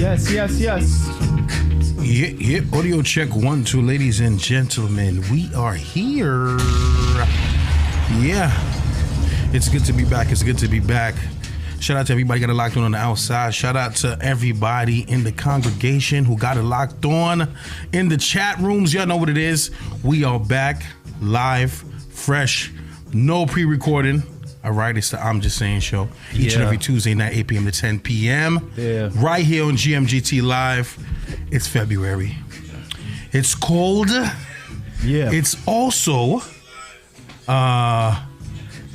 Yes. Yeah. Audio check 1, 2, ladies and gentlemen. We are here. Yeah. It's good to be back. Shout out to everybody got it locked on the outside. Shout out to everybody in the congregation who got it locked on in the chat rooms. Y'all know what it is. We are back live, fresh, no pre-recording. All right, it's the I'm Just Saying show. Each and every Tuesday night, 8 p.m. to 10 p.m. Yeah. Right here on GMGT Live. It's February. It's cold. Yeah. It's also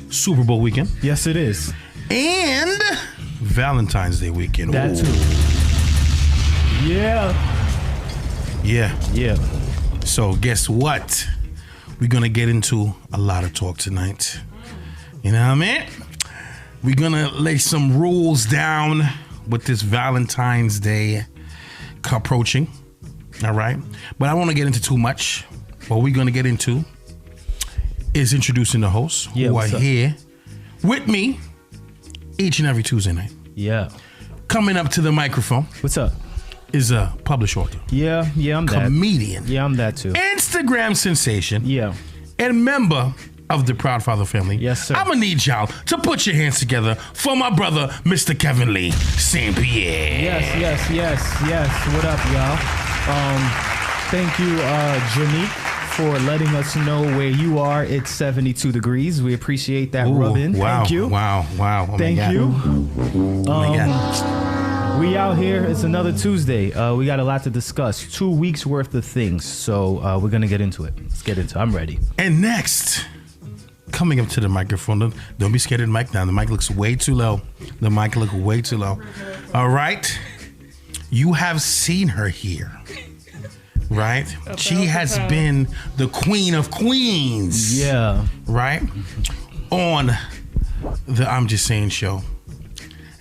Super Bowl weekend. Yes, it is. And Valentine's Day weekend. That Ooh. too. Yeah. So guess what? We're going to get into a lot of talk tonight. You know what I mean? We're going to lay some rules down with this Valentine's Day approaching. All right? But I don't want to get into too much. What we're going to get into is introducing the hosts who are here with me each and every Tuesday night. Yeah. Coming up to the microphone. What's up? Is a published author. Yeah, I'm that. Comedian. Yeah, I'm that too. Instagram sensation. Yeah. And member of the Proud Father family. Yes, sir. I'm going to need y'all to put your hands together for my brother, Mr. Kevin Lee St. Pierre. Yes. What up, y'all? Thank you, Janique, for letting us know where you are. It's 72 degrees. We appreciate that rub-in. Wow, Thank you. Wow. Oh Thank you. Oh my God. We out here. It's another Tuesday. We got a lot to discuss. 2 weeks worth of things. So we're going to get into it. Let's get into it. I'm ready. And next, coming up to the microphone. Don't be scared of the mic now. The mic looks way too low. All right. You have seen her here. Right? She has been the queen of queens. Yeah. Right? On the I'm Just Saying show.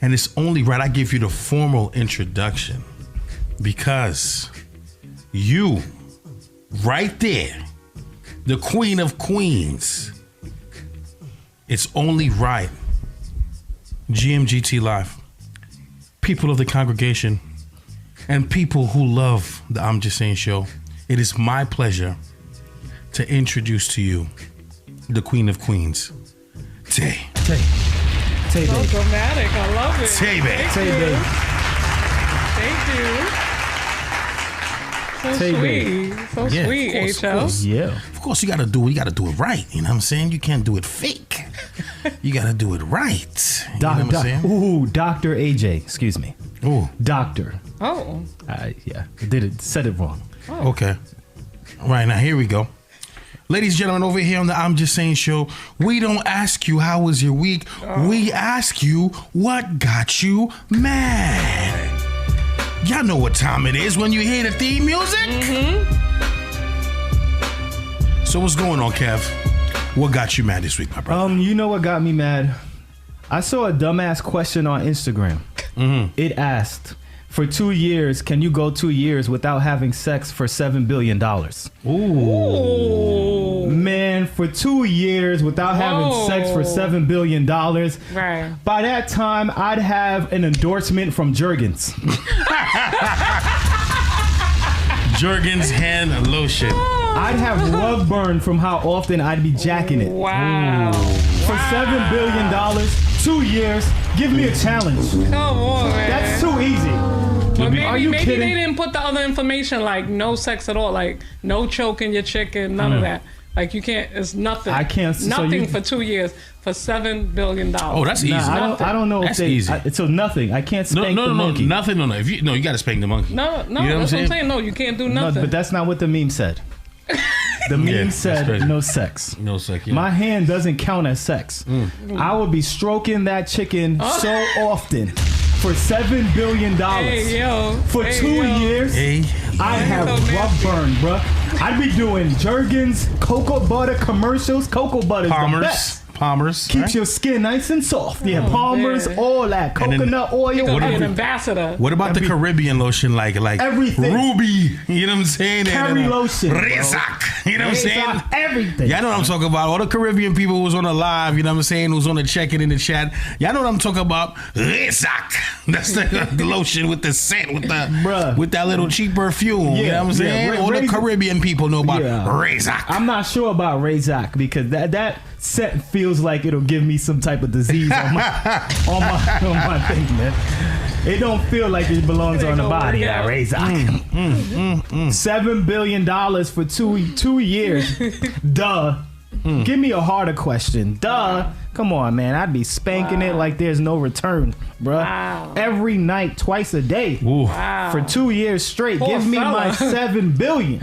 And it's only right I give you the formal introduction because you, right there, the queen of queens, it's only right. GMGT Live, people of the congregation, and people who love the I'm Just Saying show, it is my pleasure to introduce to you the queen of queens, Tay. So dramatic. I love it. Tay Bay. Thank you. So sweet, HL. Yeah. Of course, you gotta do it right. You know what I'm saying? You can't do it fake. You gotta do it right. You know what I'm saying? Ooh, Dr. AJ. Excuse me. Ooh. Oh. Said it wrong. Oh. Okay. All right, now here we go. Ladies and gentlemen, over here on the I'm Just Saying show, we don't ask you how was your week. We ask you what got you mad. Y'all know what time it is when you hear the theme music. Mm-hmm. So what's going on, Kev? What got you mad this week, my brother? You know what got me mad? I saw a dumbass question on Instagram. Mm-hmm. It asked, for 2 years, can you go 2 years without having sex for $7 billion? Ooh. Man, for 2 years without having sex for $7 billion. Right. By that time, I'd have an endorsement from Jergens. Jergens hand lotion. I'd have rug burn from how often I'd be jacking it. Wow. For $7 billion, 2 years, give me a challenge. Come on, man. That's too easy. But maybe kidding? they didn't put the other information, like no sex at all, like no choking your chicken, none of that. Like you can't. It's nothing. I can't. Nothing for 2 years for $7 billion. Oh, that's easy. Nah, I don't know that's if they. easy. So nothing. I can't spank the monkey. Nothing. No. If you got to spank the monkey. No. You know That's what I'm saying. No, you can't do nothing. No, but that's not what the meme said. The meme said no sex. No sex. Yeah. My hand doesn't count as sex. I would be stroking that chicken so often for $7 billion. Hey, yo. For 2 years, I'd have rug burn, bruh. I'd be doing Jergens, cocoa butter commercials. Cocoa butter is the best. Palmer's. Keeps right? your skin nice and soft. Yeah, Palmer's, man. all that. And then- Coconut oil. You're gonna be an everything. ambassador. What about the Caribbean lotion like Everything. Ruby? You know what I'm saying? Curry And, lotion, bro. Rezac. You know what I'm saying? Everything. Y'all know what I'm talking about. All the Caribbean people who's on the live, you know what I'm saying, who's on the check-in in the chat. Y'all know what I'm talking about. Rezac. That's the lotion with the scent, with Bruh. that little cheap perfume. You know what I'm saying? All the Caribbean people know about Rezac. I'm not sure about Rezac because that scent feels like it'll give me some type of disease on my thing, man. It don't feel like it belongs on the body. Yeah, Rezac. $7 billion for 2 years. Duh. Give me a harder question. Duh. Come on, man. I'd be spanking it like there's no return, bruh. Wow. Every night, twice a day. Wow. For 2 years straight. Poor Give me fella. my $7 billion.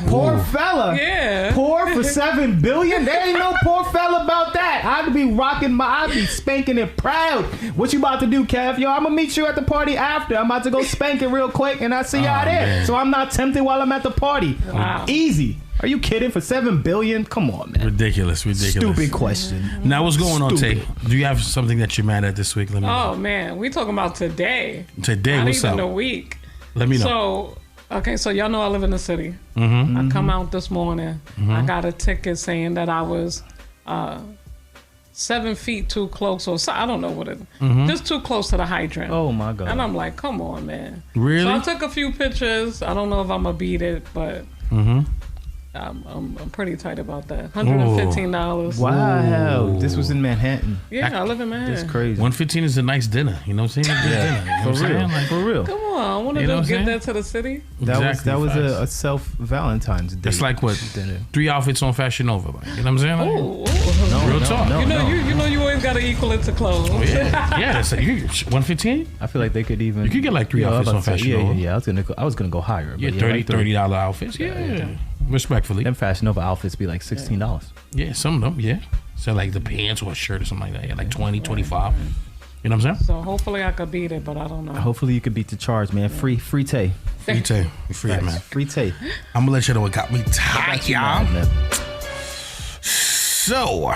Poor fella. Yeah. Poor for $7 billion. There ain't no poor fella about that. I'd be spanking it proud. What you about to do, Kev? Yo, I'm gonna meet you at the party after. I'm about to go spank it real quick, and I see y'all there. man. So I'm not tempted while I'm at the party. Wow. Easy. Are you kidding? For $7 billion? Come on, man. Ridiculous. Stupid question. Now, what's going on, Tay? Stupid. Do you have something that you're mad at this week? Let me know. Oh man, we talking about today. Today, Not what's even up? a week. Let me know. So, okay, so y'all know I live in the city. Mm-hmm. I come out this morning. I got a ticket saying that I was 7 feet too close, or so, I don't know what it. Just too close to the hydrant. Oh my God. And I'm like, come on, man. Really? So I took a few pictures. I don't know if I'm gonna beat it, but I'm pretty tight about that. $115. Wow. This was in Manhattan. Yeah, I live in Manhattan. That's crazy. 115 is a nice dinner. You know what I'm saying? A good dinner. You know what I'm For real. saying? Like, For real. Come on, I want to You know what I'm get saying? that to the city. That was facts. a self Valentine's Day. It's like what? dinner. 3 outfits on Fashion Nova. Like, you know what I'm saying? Like, Ooh, real talk. no. you know you always gotta equal it to clothes. yeah. That's like, 115? I feel like they could even. You could get like 3 I was outfits about on to say, Fashion yeah, Nova. yeah. I was gonna go higher. Yeah, but $30 like outfits. Yeah. Respectfully. Them Fashion Nova outfits be like $16. Yeah, some of them, yeah. So like the pants or a shirt or something like that. Yeah, like 20, 25. You know what I'm saying? So hopefully I could beat it, but I don't know. Hopefully you could beat the charge, man. Free Tay. Free Tay. Free it, man. Free Tay. I'm gonna let you know what got me tight, y'all. Man. So,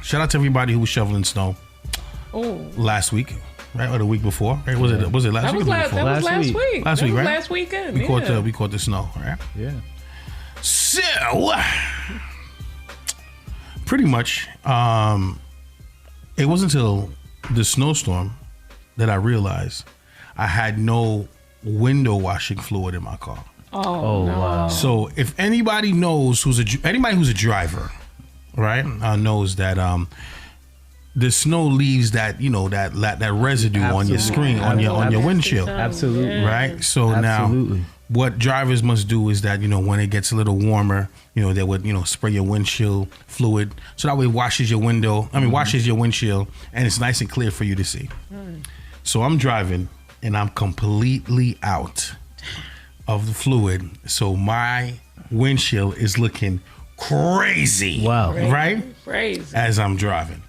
shout out to everybody who was shoveling snow Oh, last week, right, or the week before. Right? Was it last that week? was or the last. week That before? was last week. week. Last That week, was right? Last weekend. We caught the snow, right? Yeah. So, pretty much, it wasn't until the snowstorm that I realized I had no window washing fluid in my car. Oh, no. Wow. So if anybody knows anybody who's a driver, right, knows that the snow leaves that that residue on your screen, on your windshield, Absolutely. right? So Absolutely. now what drivers must do is that when it gets a little warmer, they would spray your windshield fluid so that way it washes your washes your windshield and it's nice and clear for you to see. So I'm driving and I'm completely out of the fluid, so my windshield is looking crazy. Wow. Right? Crazy. As I'm driving.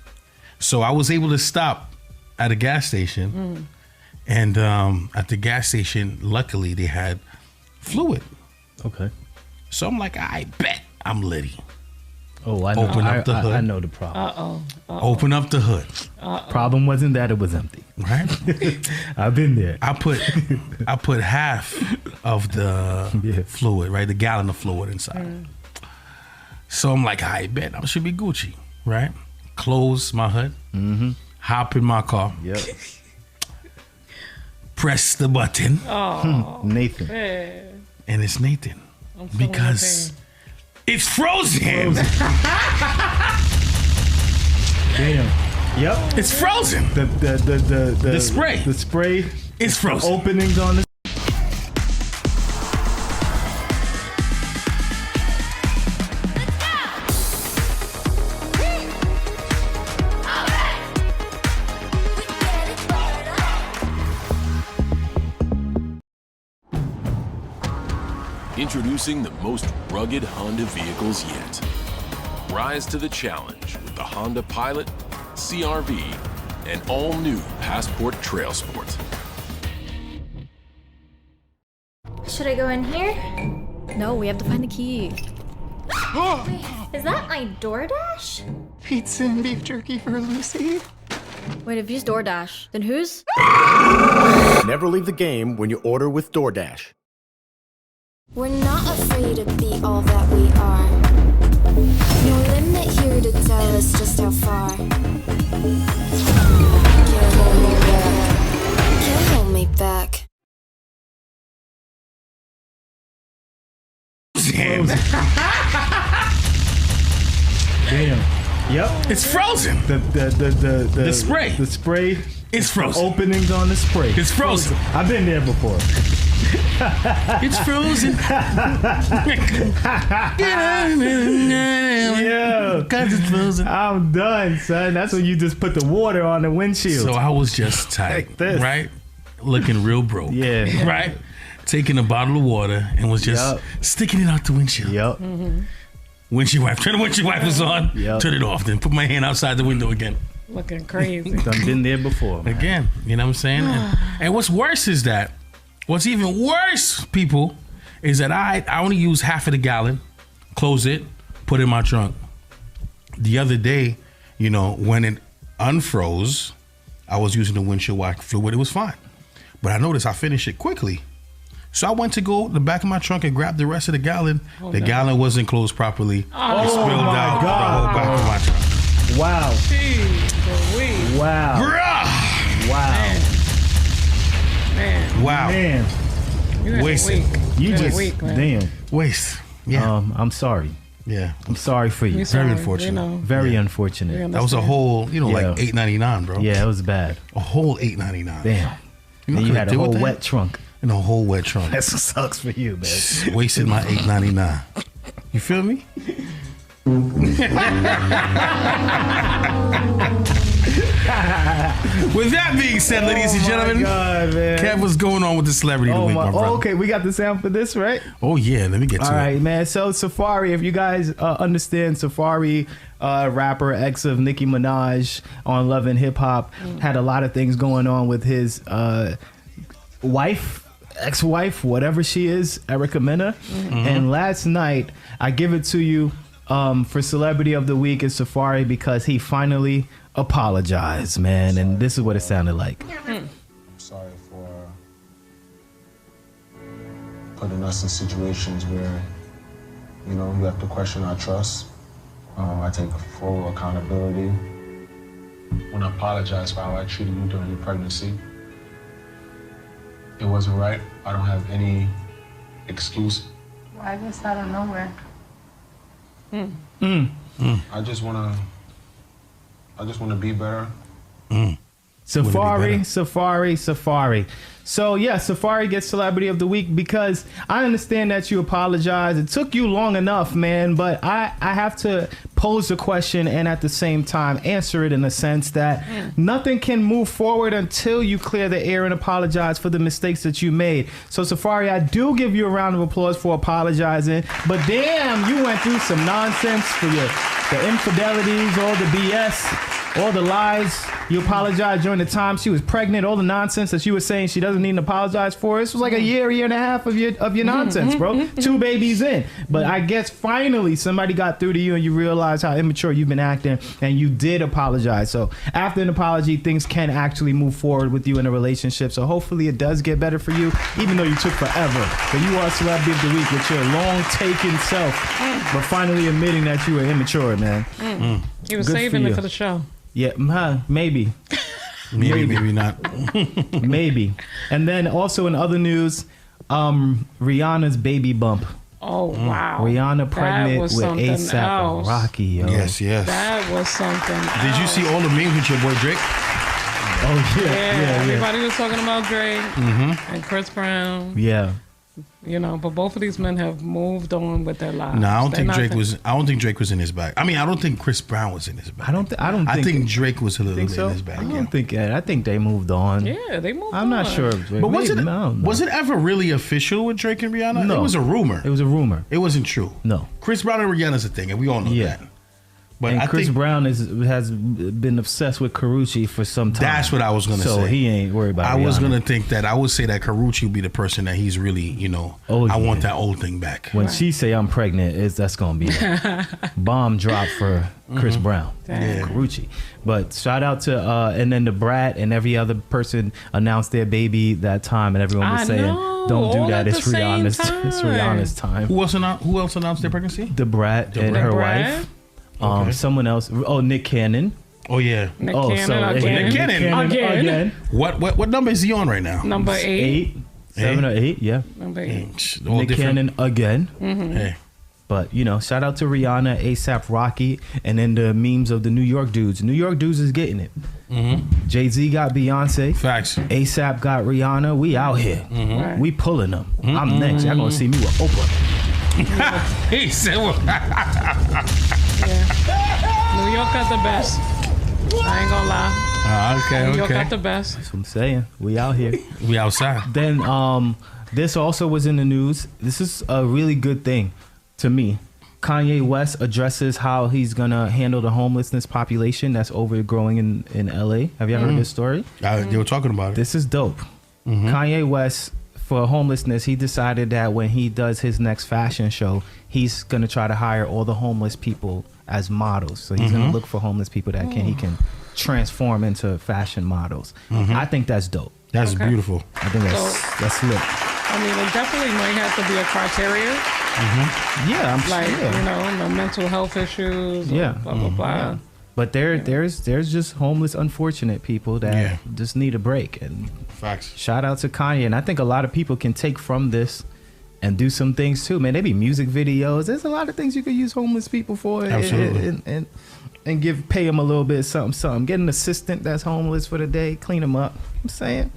So I was able to stop at a gas station, and at the gas station, luckily they had fluid. Okay. So I'm like, I bet I'm litty. Oh, I know. Open up the hood. I know the problem. Open up the hood, Problem wasn't that it was empty. right? I've been there. I put half of the fluid, right, the gallon of fluid inside. So I'm like, I bet I should be Gucci, right? Close my hood, hop in my car, Yep. press the button, Nathan. Man, and it's Nathan I'm feeling because the it's frozen. Damn. Yep. It's frozen. The spray. The spray It's frozen. openings on the. Introducing the most rugged Honda vehicles yet. Rise to the challenge with the Honda Pilot, CR-V, and all-new Passport Trail Sport. Should I go in here? No, we have to find the key. Is that my DoorDash? Pizza and beef jerky for Lucy. Wait, if he's DoorDash, then whose? Never leave the game when you order with DoorDash. We're not afraid to be all that we are. No limit here to tell us just how far. Can't hold me back. Can't hold me back. Damn. Yep. It's frozen. The spray. The spray. It's frozen. Openings on the spray. It's frozen. I've been there before. It's frozen. Yeah. Cause it's frozen. I'm done, son. That's when you just put the water on the windshield. So I was just tight, Like this. right? Looking real broke. Yeah. Right? Taking a bottle of water and was just sticking it out the windshield. Yep. Windshield wiper. Turn the windshield wipers on. Yep. Turn it off. Then put my hand outside the window again. Looking crazy. I've been there before, man. Again. You know what I'm saying? And what's worse is that, what's even worse, people, is that I only use half of the gallon, close it, put it in my trunk. The other day, you know, when it unfroze, I was using the windshield wiper fluid. It was fine. But I noticed I finished it quickly. So I went to go to the back of my trunk and grab the rest of the gallon. The gallon wasn't closed properly. It spilled out the whole back of my trunk. Wow. Jeez, Wow. Bruh. man. Wow. Man. You had Wasted. a week. You had a just week, man. damn. Waste. Yeah. I'm sorry. Yeah. I'm sorry for you. You sorry, Very unfortunate. You know, Very we unfortunate. That was a whole, Yeah. like $8.99, bro. Yeah, it was bad. A whole $8.99. Damn. You know And you what I had a did with whole that? wet trunk. And a whole wet trunk. That sucks for you, man. Wasted my $8.99. You feel me? With that being said, ladies and gentlemen, God, man. Kev, what's going on with the celebrity of the week, my brother? Okay, we got the sound for this, right? Oh yeah, let me get to All it. right, man. So Safari, if you guys understand Safari, rapper, ex of Nicki Minaj on Love and Hip Hop, had a lot of things going on with his ex-wife, whatever she is, Erica Mena. And last night, I give it to you for Celebrity of the Week is Safari because he finally apologized, man. And this is what it sounded like. I'm sorry for putting us in situations where, you know, you have to question our trust. I take full accountability. When I apologize for how I treated you during your pregnancy, it wasn't right. I don't have any excuse. Why this out of nowhere? I just wanna be better. Safari. So yeah, Safari gets Celebrity of the Week because I understand that you apologize. It took you long enough, man, but I have to pose the question and at the same time answer it in the sense that nothing can move forward until you clear the air and apologize for the mistakes that you made. So Safari, I do give you a round of applause for apologizing, but damn, you went through some nonsense for the infidelities, all the BS, all the lies. You apologized during the time she was pregnant, all the nonsense that you were saying she doesn't need to apologize for. This was like a year and a half of your nonsense, bro. 2 babies in. But I guess finally somebody got through to you and you realized how immature you've been acting and you did apologize. So after an apology, things can actually move forward with you in a relationship. So hopefully it does get better for you, even though you took forever. But you are Celebrity of the Week with your long-taken self, but finally admitting that you were immature, man. He was Good saving for it you. for the show. Yeah, maybe. Maybe not. Maybe. And then also in other news, Rihanna's baby bump. Oh, wow. Rihanna That pregnant was with something ASAP else. Rocky, yo. Yes. That was something Did you see all the memes with your boy Drake? Oh, yeah. Everybody was talking about Drake and Chris Brown. Yeah. You know, but both of these men have moved on with their lives. No, I don't They're think not Drake the- was. I don't think Drake was in his bag. I mean, I don't think Chris Brown was in his bag. I think Drake was a little think bit so. in his bag. I Yeah. don't think. I think they moved on. Yeah, they moved on. I'm not sure. But was Maybe, it I don't know. was it ever really official with Drake and Rihanna? No. It was a rumor. It was a rumor. It wasn't true. No. Chris Brown and Rihanna's a thing, and we all know Yeah. that. But and I Chris think Brown has been obsessed with Karuchi for some time. that's what I was gonna say. So he ain't worried about. I was Rihanna. gonna think that I would say that Karuchi would be the person that he's really, you know. Oh, I yeah. want that old thing back. When she say I'm pregnant, that's gonna be a bomb drop for Chris Brown, Yeah. Karuchi. But shout out to and then the Brat and every other person announced their baby that time, and everyone was I saying, know, "Don't do all that. at It's the same Rihanna's. It's Rihanna's time." Who else announced their pregnancy? The Brat and her Brat? wife. Okay. Someone else. Oh, Nick Cannon. Oh yeah. Nick Oh, Cannon so again. Nick Cannon again. What number is he on right now? Number 8. 7 or 8. Yeah. Number 8. All Nick different. Cannon again. Hey. But, you know, shout out to Rihanna, ASAP Rocky, and then the memes of the New York dudes. New York dudes is getting it. Jay-Z got Beyonce. Facts. ASAP got Rihanna. We out here. Right. We pulling them. I'm next. Y'all gonna see me with Oprah. He said, well, Yeah. New York got the best. I ain't gonna lie. New York got the best. That's what I'm saying. We out here. We outside. Then this also was in the news. This is a really good thing to me. Kanye West addresses how he's gonna handle the homelessness population that's overgrowing in LA. Have you ever heard this story? They were talking about it. This is dope. Kanye West, for homelessness, he decided that when he does his next fashion show, he's gonna try to hire all the homeless people as models. So he's gonna look for homeless people that he can transform into fashion models. I think that's dope. That's beautiful. I think that's lit. I mean, it definitely might have to be a criteria. Yeah, I'm Like, sure. you know, the mental health issues. Or Yeah. blah, blah, blah. Yeah. But there's just homeless, unfortunate people that just need a break. And Facts. shout out to Kanye. And I think a lot of people can take from this and do some things too, man. They be music videos. There's a lot of things you could use homeless people for. Absolutely. And pay them a little bit something. Get an assistant that's homeless for the day, clean them up. I'm saying.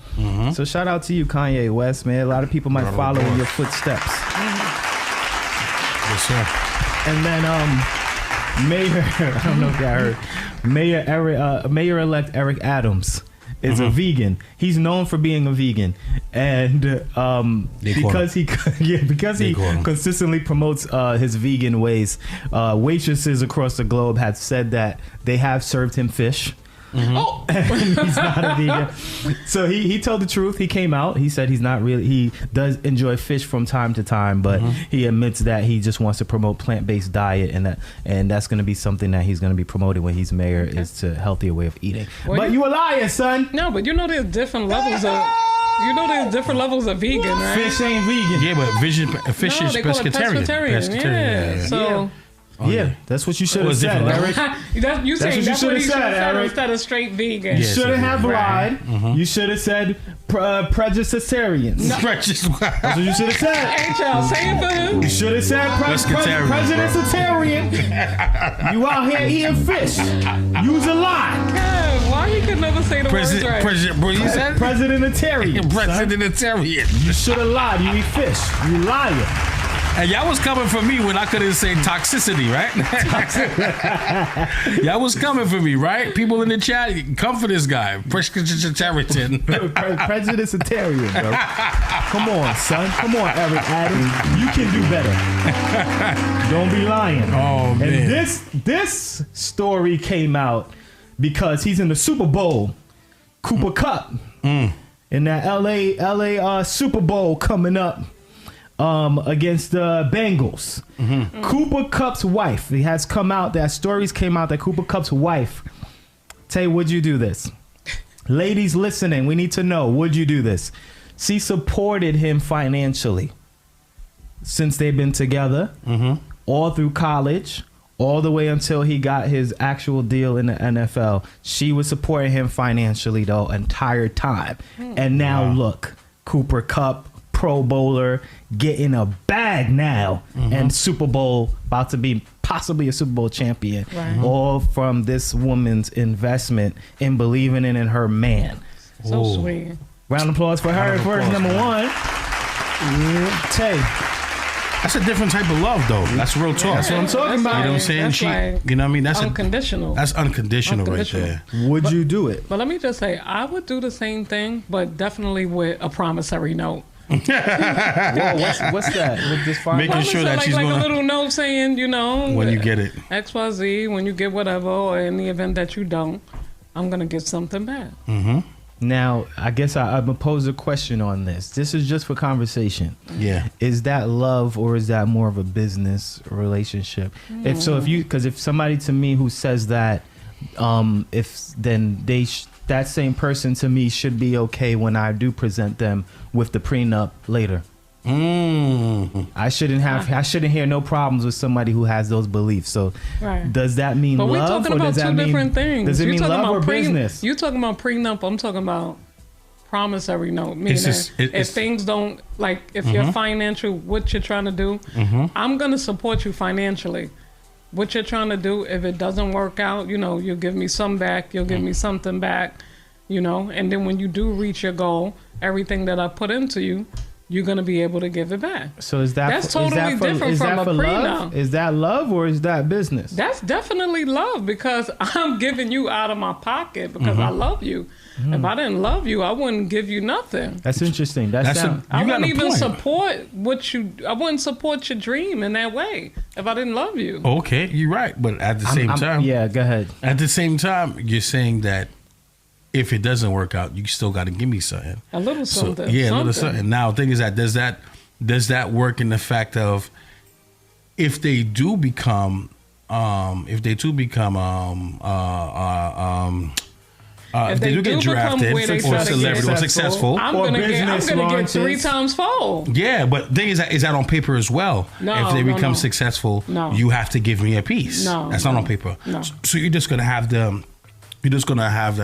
So shout out to you, Kanye West, man. A lot of people might follow in your footsteps. Yes, sir. And then Mayor, I don't know if y'all heard, Mayor-elect Eric Adams is a vegan. He's known for being a vegan, and because he consistently promotes his vegan ways, waitresses across the globe have said that they have served him fish. Oh, and he's not a vegan. So he told the truth. He came out. He said he's not really. He does enjoy fish from time to time, but he admits that he just wants to promote plant-based diet, and that's going to be something that he's going to be promoting when he's mayor is to healthier way of eating. Well, but you a liar, son. No, but you know there's different levels of. You know there's different levels of vegan, right? Fish ain't vegan. Yeah, but fish No, is they call it pescatarian. Yeah. So. Yeah, that's what you should have said, Eric. You saying that's what he should have said Eric. instead of straight vegan. You shouldn't have lied. You should have said prejudicitarians. That's That's what you should have said. Ain't y'all saying for him? You should have said prejudicitarian. You out here eating fish. Use a lie. God, why he could never say the words right? Presidentarian. Presidentarian. You should have lied. You eat fish. You liar. And y'all was coming for me when I couldn't say toxicity, right? Y'all was coming for me, right? People in the chat, come for this guy. Presidentarian. Prejudicitarian, bro. Come on, son. Come on, Eric Adams. You can do better. Don't be lying. Oh, man. And this story came out because he's in the Super Bowl, Cooper Cup, in that LA Super Bowl coming up. Against the Bengals. Cooper Kupp's wife, it has come out, that stories came out that Cooper Kupp's wife, Tay, would you do this? Ladies listening, we need to know, would you do this? She supported him financially since they've been together, all through college, all the way until he got his actual deal in the NFL. She was supporting him financially the entire time. And now look, Cooper Kupp, Pro Bowler, getting a bag now, and Super Bowl, about to be possibly a Super Bowl champion, all from this woman's investment in believing in her man. So sweet. Round of applause for her. First, number one. Tay. That's a different type of love, though. That's real talk. That's what I'm talking about. You know what I'm saying? That's like you know what I mean? That's unconditional. That's unconditional right there. Would you do it? But let me just say, I would do the same thing, but definitely with a promissory note. Whoa, what's that? With this fire? Making sure that like, she's like gonna, a little note saying, you know, when you get it. XYZ, when you get whatever, or in the event that you don't, I'm gonna get something back. Now, I guess I'm gonna pose a question on this. This is just for conversation. Yeah. Is that love or is that more of a business relationship? If so, because if somebody to me who says that, that same person to me should be okay when I do present them with the prenup later. I shouldn't hear no problems with somebody who has those beliefs. So does that mean but love? But we're talking about two different things. Does it mean love or business? You talking about prenup, I'm talking about promissory note. Meaning if things don't, like if you're financial, what you're trying to do, I'm going to support you financially. What you're trying to do, if it doesn't work out, you know, you'll give me some back, you'll give me something back, you know, and then when you do reach your goal, everything that I put into you, you're going to be able to give it back. So that's totally different from a prenup. Is that love or is that business? That's definitely love, because I'm giving you out of my pocket because I love you. If I didn't love you, I wouldn't give you nothing. That's interesting. I wouldn't even support I wouldn't support your dream in that way if I didn't love you. Okay, you're right. But at the same time. Yeah, go ahead. At the same time, you're saying that if it doesn't work out, you still got to give me something. A little something. A little something. Now, the thing is that does that work in the fact of if they do become if they do get drafted or celebrity or successful, I'm gonna get 3 times fold. Yeah, but the thing is that on paper as well. No, if they become successful, you have to give me a piece. No, that's not on paper. No. So you're just gonna have to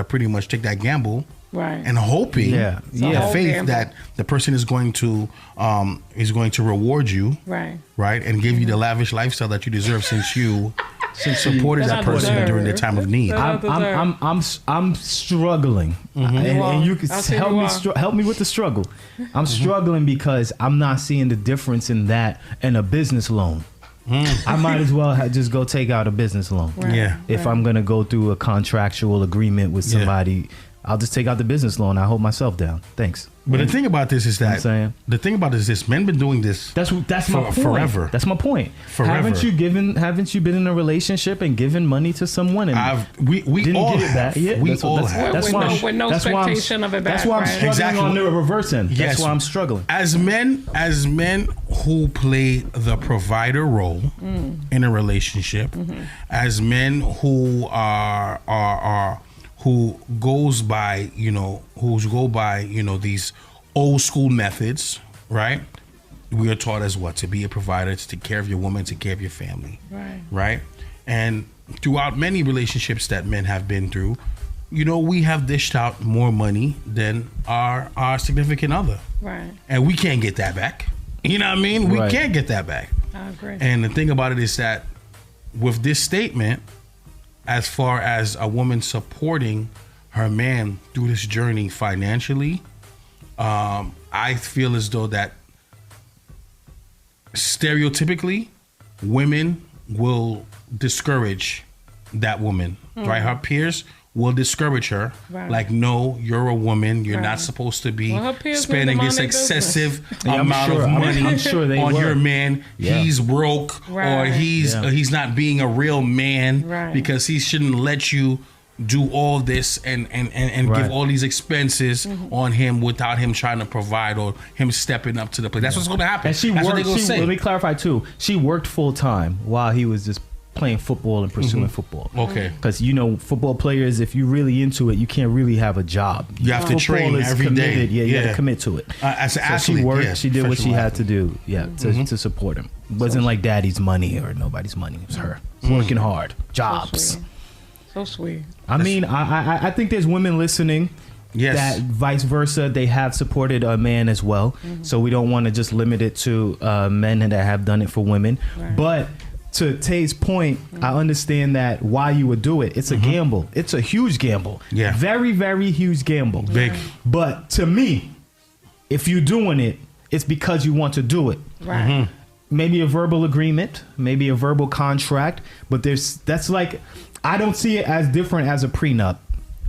pretty much take that gamble, right? And hoping, the faith gamble that the person is going to reward you, right, and give you the lavish lifestyle that you deserve since you supported that person during their time of need. I'm struggling, and you can help me with the struggle. I'm struggling because I'm not seeing the difference in that and a business loan. I might as well just go take out a business loan. If I'm gonna go through a contractual agreement with somebody, I'll just take out the business loan. I hold myself down. Thanks. But the thing about this is that men been doing this. That's my point. Forever. That's my point. Forever. Haven't you been in a relationship and given money to someone and we didn't all get it back? have. Yeah, We all have. With no expectation of it back. That's why I'm struggling on the reverse end. That's why I'm struggling. As men who play the provider role in a relationship, as men who who go by these old school methods, right? We are taught as what? To be a provider, to take care of your woman, to take care of your family. Right? And throughout many relationships that men have been through, we have dished out more money than our significant other. Right. And we can't get that back. You know what I mean? We can't get that back. I agree. And the thing about it is that with this statement, as far as a woman supporting her man through this journey financially, I feel as though that stereotypically women will discourage that woman, right? Her peers will discourage her, like, no, you're a woman, you're not supposed to be spending this excessive amount of money on your man. He's broke, or he's not being a real man because he shouldn't let you do all this and give all these expenses on him without him trying to provide or him stepping up to the plate. That's what's going to happen. And she That's worked. what they gonna say. Let me clarify too. She worked full time while he was just playing football and pursuing football. Okay. Because football players, if you're really into it, you can't really have a job. You have to train every day. Yeah, you have to commit to it. As an so athlete, she worked. She did what she had to do. Yeah, to support him. It wasn't like daddy's money or nobody's money. It was her working hard, jobs. So sweet. I mean, I think there's women listening. Yes. That vice versa, they have supported a man as well. So we don't want to just limit it to men that have done it for women. But to Tay's point, I understand that why you would do it. It's a gamble. It's a huge gamble. Yeah. Very, very huge gamble. Big. But to me, if you're doing it, it's because you want to do it. Right. Maybe a verbal agreement, maybe a verbal contract, but that's like, I don't see it as different as a prenup.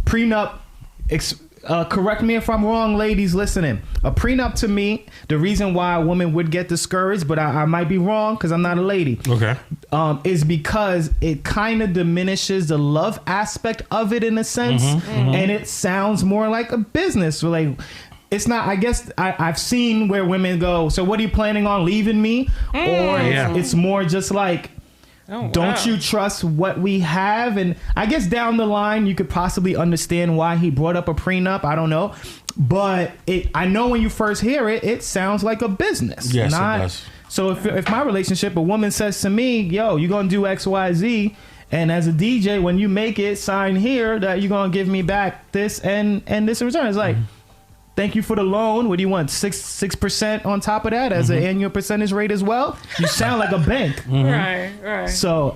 Prenup correct me if I'm wrong, ladies listening. A prenup to me, the reason why a woman would get discouraged, but I might be wrong because I'm not a lady. Okay. Is because it kind of diminishes the love aspect of it in a sense, and it sounds more like a business. Like, it's not. I guess I've seen where women go, so what are you planning on leaving me? Or it's more just like, don't you trust what we have? And I guess down the line, you could possibly understand why he brought up a prenup. I don't know. But I know when you first hear it, it sounds like a business. Yes, it does. So if my relationship, a woman says to me, yo, you're going to do X, Y, Z. And as a DJ, when you make it, sign here that you're going to give me back this and this in return. It's like, thank you for the loan. What do you want? 6% on top of that as an annual percentage rate as well? You sound like a bank. Right. So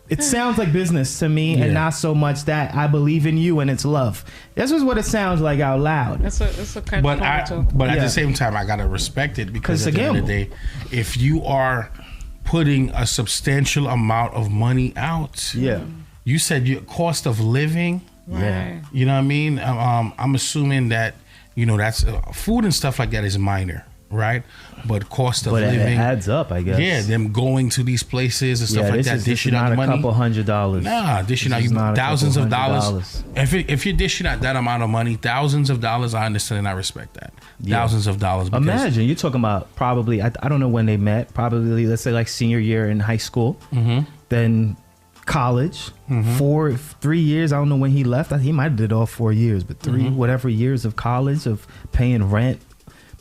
it sounds like business to me, and not so much that I believe in you and it's love. This is what it sounds like out loud. It's a catch. But at the same time, I gotta respect it because at the end of the day, if you are putting a substantial amount of money out, you said your cost of living. Right. You know what I mean? I'm assuming that, that's food and stuff like that is minor, right? But cost of living. It adds up, I guess. Yeah, them going to these places and stuff like that, dishing out money. Not a couple $100s. Nah, dishing out thousands of dollars. If you're dishing out that amount of money, thousands of dollars, I understand and I respect that. Thousands of dollars. Imagine, you're talking about probably, I don't know when they met, probably, let's say like senior year in high school. Then college, 3 years. I don't know when he left. He might have did all 4 years, but whatever years of college, of paying rent,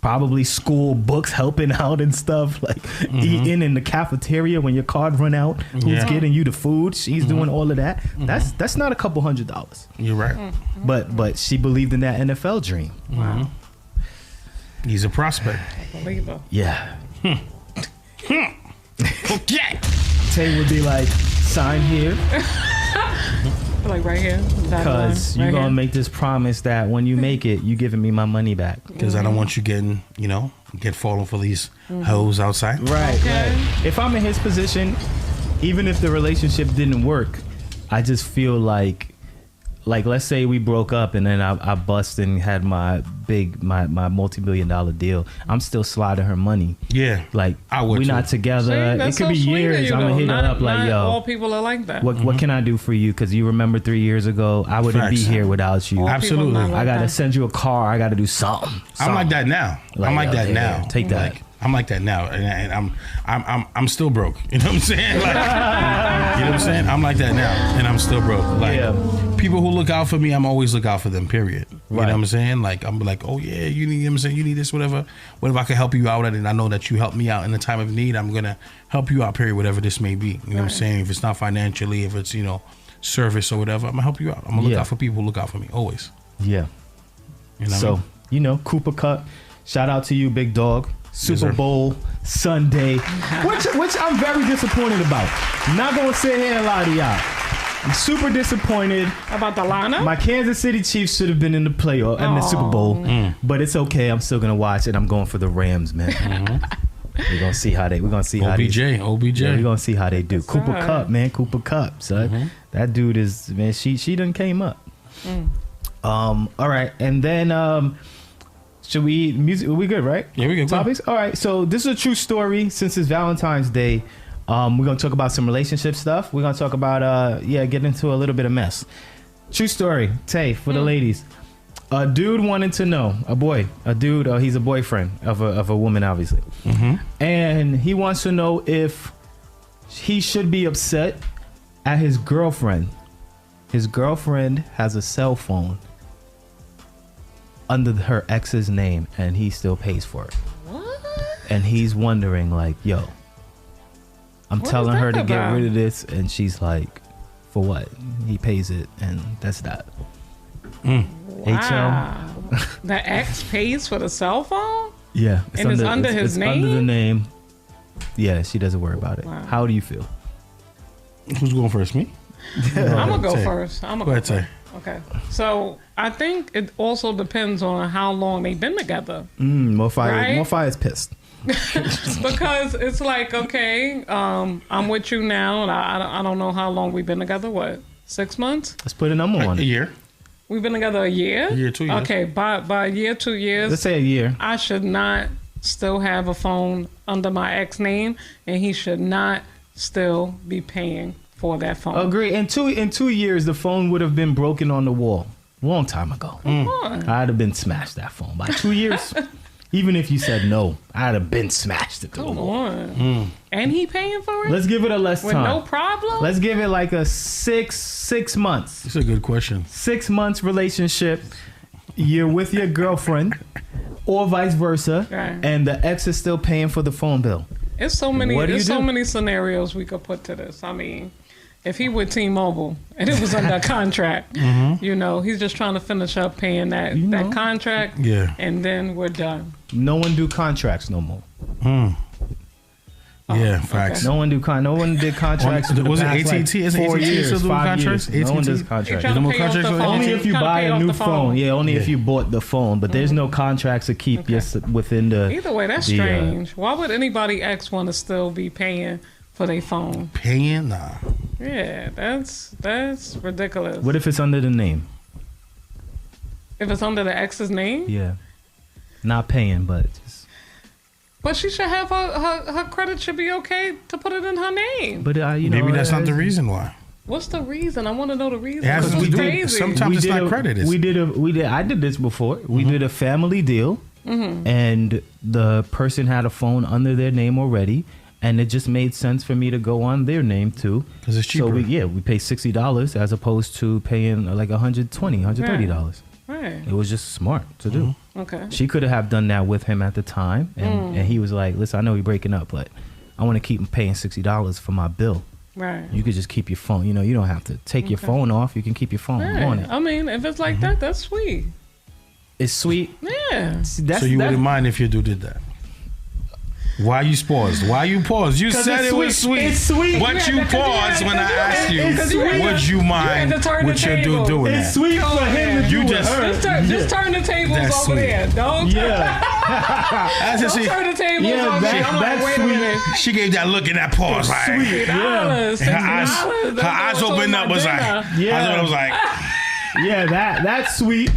probably school books, helping out and stuff, like eating in the cafeteria when your card run out. Who's getting you the food? She's doing all of that. That's not a couple $100s. You're right. But she believed in that NFL dream. Wow. He's a prospect. Believer. Yeah. Okay. Tay would be like, sign here. Like right here. Because you're going to make this promise that when you make it, you giving me my money back. Because I don't want you getting, get falling for these hoes outside. Right. If I'm in his position, even if the relationship didn't work, I just feel like let's say we broke up and then I bust and had my multi-million-dollar deal. I'm still sliding her money. Yeah. Like, I would we're not together. It could be years. I'm going to hit her up like, yo. All people are like that. What can I do for you? Because you remember 3 years ago, I wouldn't be here without you. Absolutely. I got to send you a car. I got to do something. I'm like that now. Like, I'm like that now. Take that. I'm like that now, and I'm still broke. You know what I'm saying? Like, you know what I'm saying? I'm like that now, and I'm still broke. Like, people who look out for me, I'm always look out for them. Period. You know what I'm saying? Like, I'm like, oh yeah, you need. You know what I'm saying? You need this, whatever. Whatever I can help you out at, and I know that you help me out in the time of need. I'm gonna help you out. Period. Whatever this may be. You know what I'm saying? If it's not financially, if it's service or whatever, I'm gonna help you out. I'm gonna look out for people who look out for me always. Yeah. So Cooper Cup. Shout out to you, big dog. Super Bowl Sunday, which I'm very disappointed about. I'm not gonna sit here and lie to y'all. I'm super disappointed about the lineup. My Kansas City Chiefs should have been in the playoff and the Super Bowl, but it's okay. I'm still gonna watch it. I'm going for the Rams, man. We're gonna see how they. We're gonna see how OBJ. Yeah, we're gonna see how they do. Cooper Cup, man. Cooper Cup, son. That dude is, man. She done came up. All right, and then should we music? Are we good, right? Yeah, we good. Topics. All right. So this is a true story. Since it's Valentine's Day, we're gonna talk about some relationship stuff. We're gonna talk about get into a little bit of mess. True story. Tay, for the ladies. A dude wanted to know, he's a boyfriend of a woman, obviously. And he wants to know if he should be upset at his girlfriend. His girlfriend has a cell phone under her ex's name, and he still pays for it. What? And he's wondering, like, yo, I'm telling her to get rid of this, and she's like, for what? He pays it, and that's that. Wow. The ex pays for the cell phone? Yeah. And it's under his name? Under the name. Yeah, she doesn't worry about it. Wow. How do you feel? Who's going first? Me? I'm going to go first. I'm going to go first. Say. Okay. So I think it also depends on how long they've been together. More fire is pissed. Because it's like, okay, I'm with you now, and I don't know how long we've been together. What, 6 months? Let's put a number on it. A year. We've been together a year? A year, 2 years. Okay, by a year, 2 years. Let's say a year. I should not still have a phone under my ex name, and he should not still be paying for that phone. Agree. In 2 years, the phone would have been broken on the wall. Long time ago. I'd have been smashed that phone. By 2 years, even if you said no, I'd have been smashed it. Come on. And he paying for it? Let's give it a less with time. No problem? Let's give it like a six months. That's a good question. 6 months relationship. You're with your girlfriend, or vice versa, Right. and the ex is still paying for the phone bill. It's so many. What do There's you so do? many scenarios we could put to this. I mean, if he with T-Mobile and it was under contract, you know, he's just trying to finish up paying that contract. Yeah. And then we're done. No one do contracts no more. Yeah, facts. No one did contracts. in the Was it past, like, AT&T? Isn't 4 AT&T years, still doing 5 contracts? years. No one AT&T? does contracts. Trying to more pay off the contracts phone. Only if you Trying to buy pay a off new the phone. Yeah, only if Yeah. you bought the phone. But there's no contracts to keep you within the. Either way, that's the, strange. Why would anybody ex want to still be paying for their phone? Paying? Nah. Yeah, that's ridiculous. What if it's under the name? If it's under the ex's name? Yeah. Not paying, but just. But she should have her credit should be okay to put it in her name. But you know, Maybe that's not the reason why. What's the reason? I want to know the reason. It has to It's do- crazy. sometimes it's not credit. I did this before. We did a family deal, and the person had a phone under their name already, and it just made sense for me to go on their name too. Because it's cheaper. So we pay $60 as opposed to paying like $120, $130. Right. It was just smart to do. Okay. She could have done that with him at the time, and he was like, "Listen, I know we're breaking up, but I want to keep paying $60 for my bill. Right. You could just keep your phone. You know, you don't have to take your phone off. You can keep your phone on it. I mean, if it's like that, that's sweet. It's sweet. Yeah. That's, So you wouldn't mind if your dude did that? Why you paused? Why you paused? You said it was sweet. It's sweet. But you paused when I asked you, It's sweet. would you mind had to turn the with your dude tables. doing It's that? sweet for him to You do just- it. Just turn the tables That's over sweet. there. Don't Yeah. That's just don't it. turn the tables Yeah, over there. I'm like, that's wait a sweet. minute. She gave that look in that pause, like Sweet. $60. her eyes opened up, was like, Yeah. I was like, Yeah, that's sweet.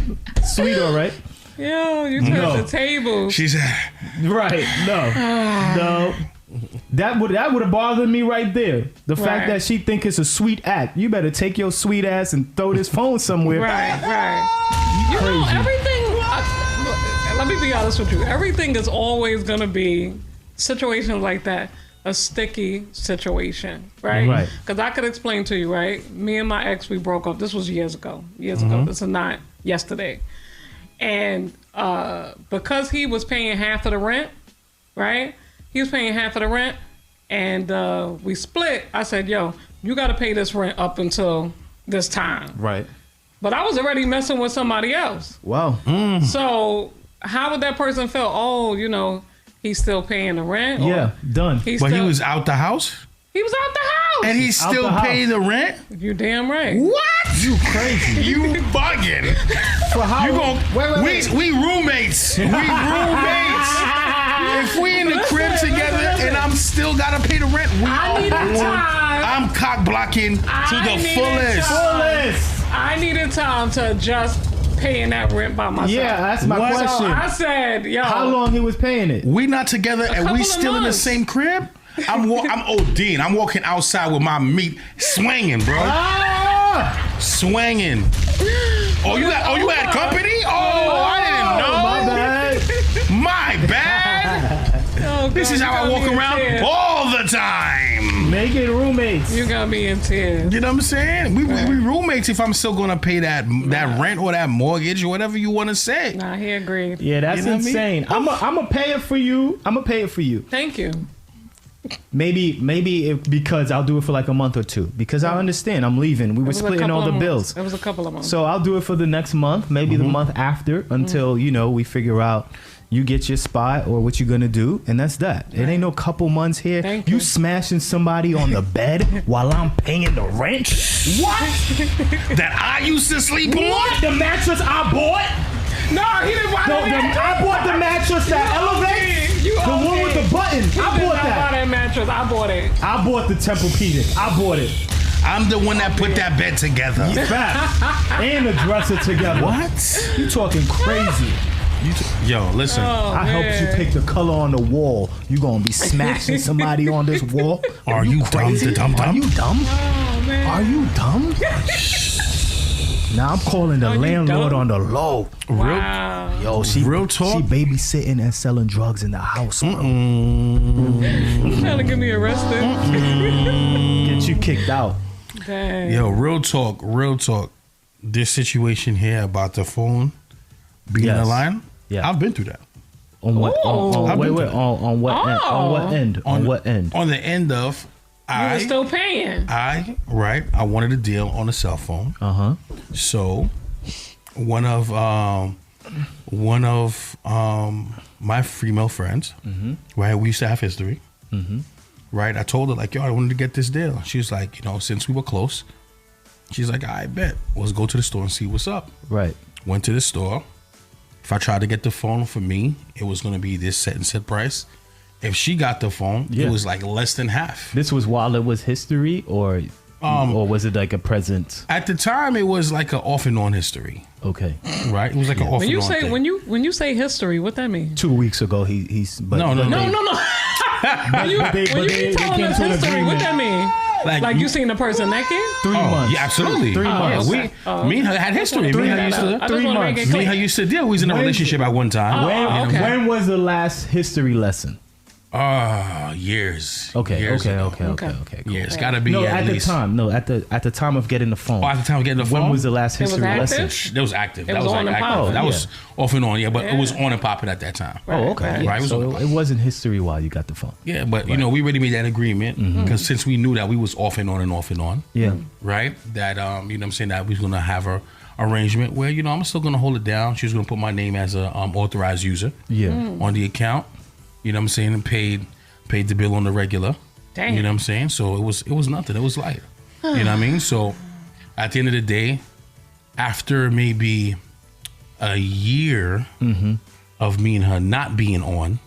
Sweet, all right. Yo, you turned No. the tables. she said, Right. No. That would have bothered me right there. The fact Right. that she think it's a sweet act. You better take your sweet ass and throw this phone somewhere. Right. You know, everything. Let me be honest with you. Everything is always gonna be situations like that. A sticky situation, right? Right. Because I could explain to you, right? Me and my ex, we broke up. This was years ago. This is not yesterday. And because he was paying half of the rent, right? He was paying half of the rent, and we split. I said, "Yo, you got to pay this rent up until this time." Right. But I was already messing with somebody else. Wow. So how would that person feel? Oh, you know, he's still paying the rent. Or Yeah, done. but he was out the house he was out the house. and he still the house. paid the rent? You damn right. What? You crazy. You bugging. For how You long? gon' Wait. we roommates. We roommates. If we in the crib together and I'm still gotta pay the rent, I needed time. I'm cock blocking to I the needed fullest. time. I needed time to adjust paying that rent by myself. Yeah, that's my What? So question. I said, yo. How long he was paying it? We not together and couple we of still in the months. same crib? I'm ODing. I'm walking outside with my meat swinging, bro. Ah! Swinging. Oh, you had company? Oh, I didn't know. My bad. My bad. Oh, This God, is you how I got walk me in around tears. all the time. Make it roommates. You got me in tears. You know what I'm saying? We roommates if I'm still gonna pay that rent or that mortgage or whatever you want to say. Nah, he agreed. Yeah, that's You know what I mean? insane. I'm gonna pay it for you. I'm gonna pay it for you. Thank you. Maybe because I'll do it for like a month or two because I understand I'm leaving. We were It was a splitting couple all the of bills. months. It was a couple of months. So I'll do it for the next month, maybe the month after, until we figure out you get your spot or what you're gonna do, and that's that. It ain't no couple months here. Thank you you. smashing somebody on the bed while I'm paying the rent. What? That I used to sleep on? The mattress I bought. no, he didn't buy No, that. I bought the mattress that elevates. You The one with the button. He I did bought not buy that. that mattress. I bought it. I bought the Tempur-Pedic. I bought it. I'm the one that put that bed together. Facts. And the dresser together. What? You talking crazy. Yo, listen. I helped you pick the color on the wall. You gonna be smashing somebody on this wall? Are you crazy? Dumb? Are you dumb? Oh, man. Are you dumb? Now I'm calling the landlord on the low. Wow. Yo, she real talk. She babysitting and selling drugs in the house, bro. Trying to get me arrested. Get you kicked out. Dang. Yo, real talk. This situation here about the phone being a line. Yeah. I've been through that. On what? Oh. Wait. On what end? On what end? On what end? On the end of You were still paying. I wanted a deal on a cell phone. So one of my female friends, right? We used to have history. Right? I told her like, yo, I wanted to get this deal. She was like, you know, since we were close, she's like, I bet. Let's go to the store and see what's up. Right. Went to the store. If I tried to get the phone for me, it was going to be this set and set price. If she got the phone, it was like less than half. This was while it was history, or was it like a present? At the time, it was like an off and on history. Okay. Right? It was like an off and on thing. When you say history, what that mean? 2 weeks ago, he's. But, No. When you telling us history, what that mean? Like you seen the person naked? 3 months. Yeah, absolutely. 3 months. Me and her had history. Me and her used to deal. We was in a relationship at one time. When was the last history lesson? Years. Okay. Years ago. Cool. Yeah, it's got to be at least. the time. No, at the time of getting the phone. Oh, at the time of getting the phone? When was the last history lesson? That was active. It That was was on like and active. popping. That was off and on, but it was on and popping at that time. Oh, okay. Right. So it wasn't history while you got the phone. Yeah, but you know, we already made that agreement because since we knew that we was off and on and off and on. Yeah. Right. That you know what I'm saying, that we was gonna have a arrangement where, you know, I'm still gonna hold it down. She was gonna put my name as a authorized user. On the account. You know what I'm saying, and paid the bill on the regular. Damn. You know what I'm saying? So it was nothing. It was light. You know what I mean? So at the end of the day, after maybe a year of me and her not being on,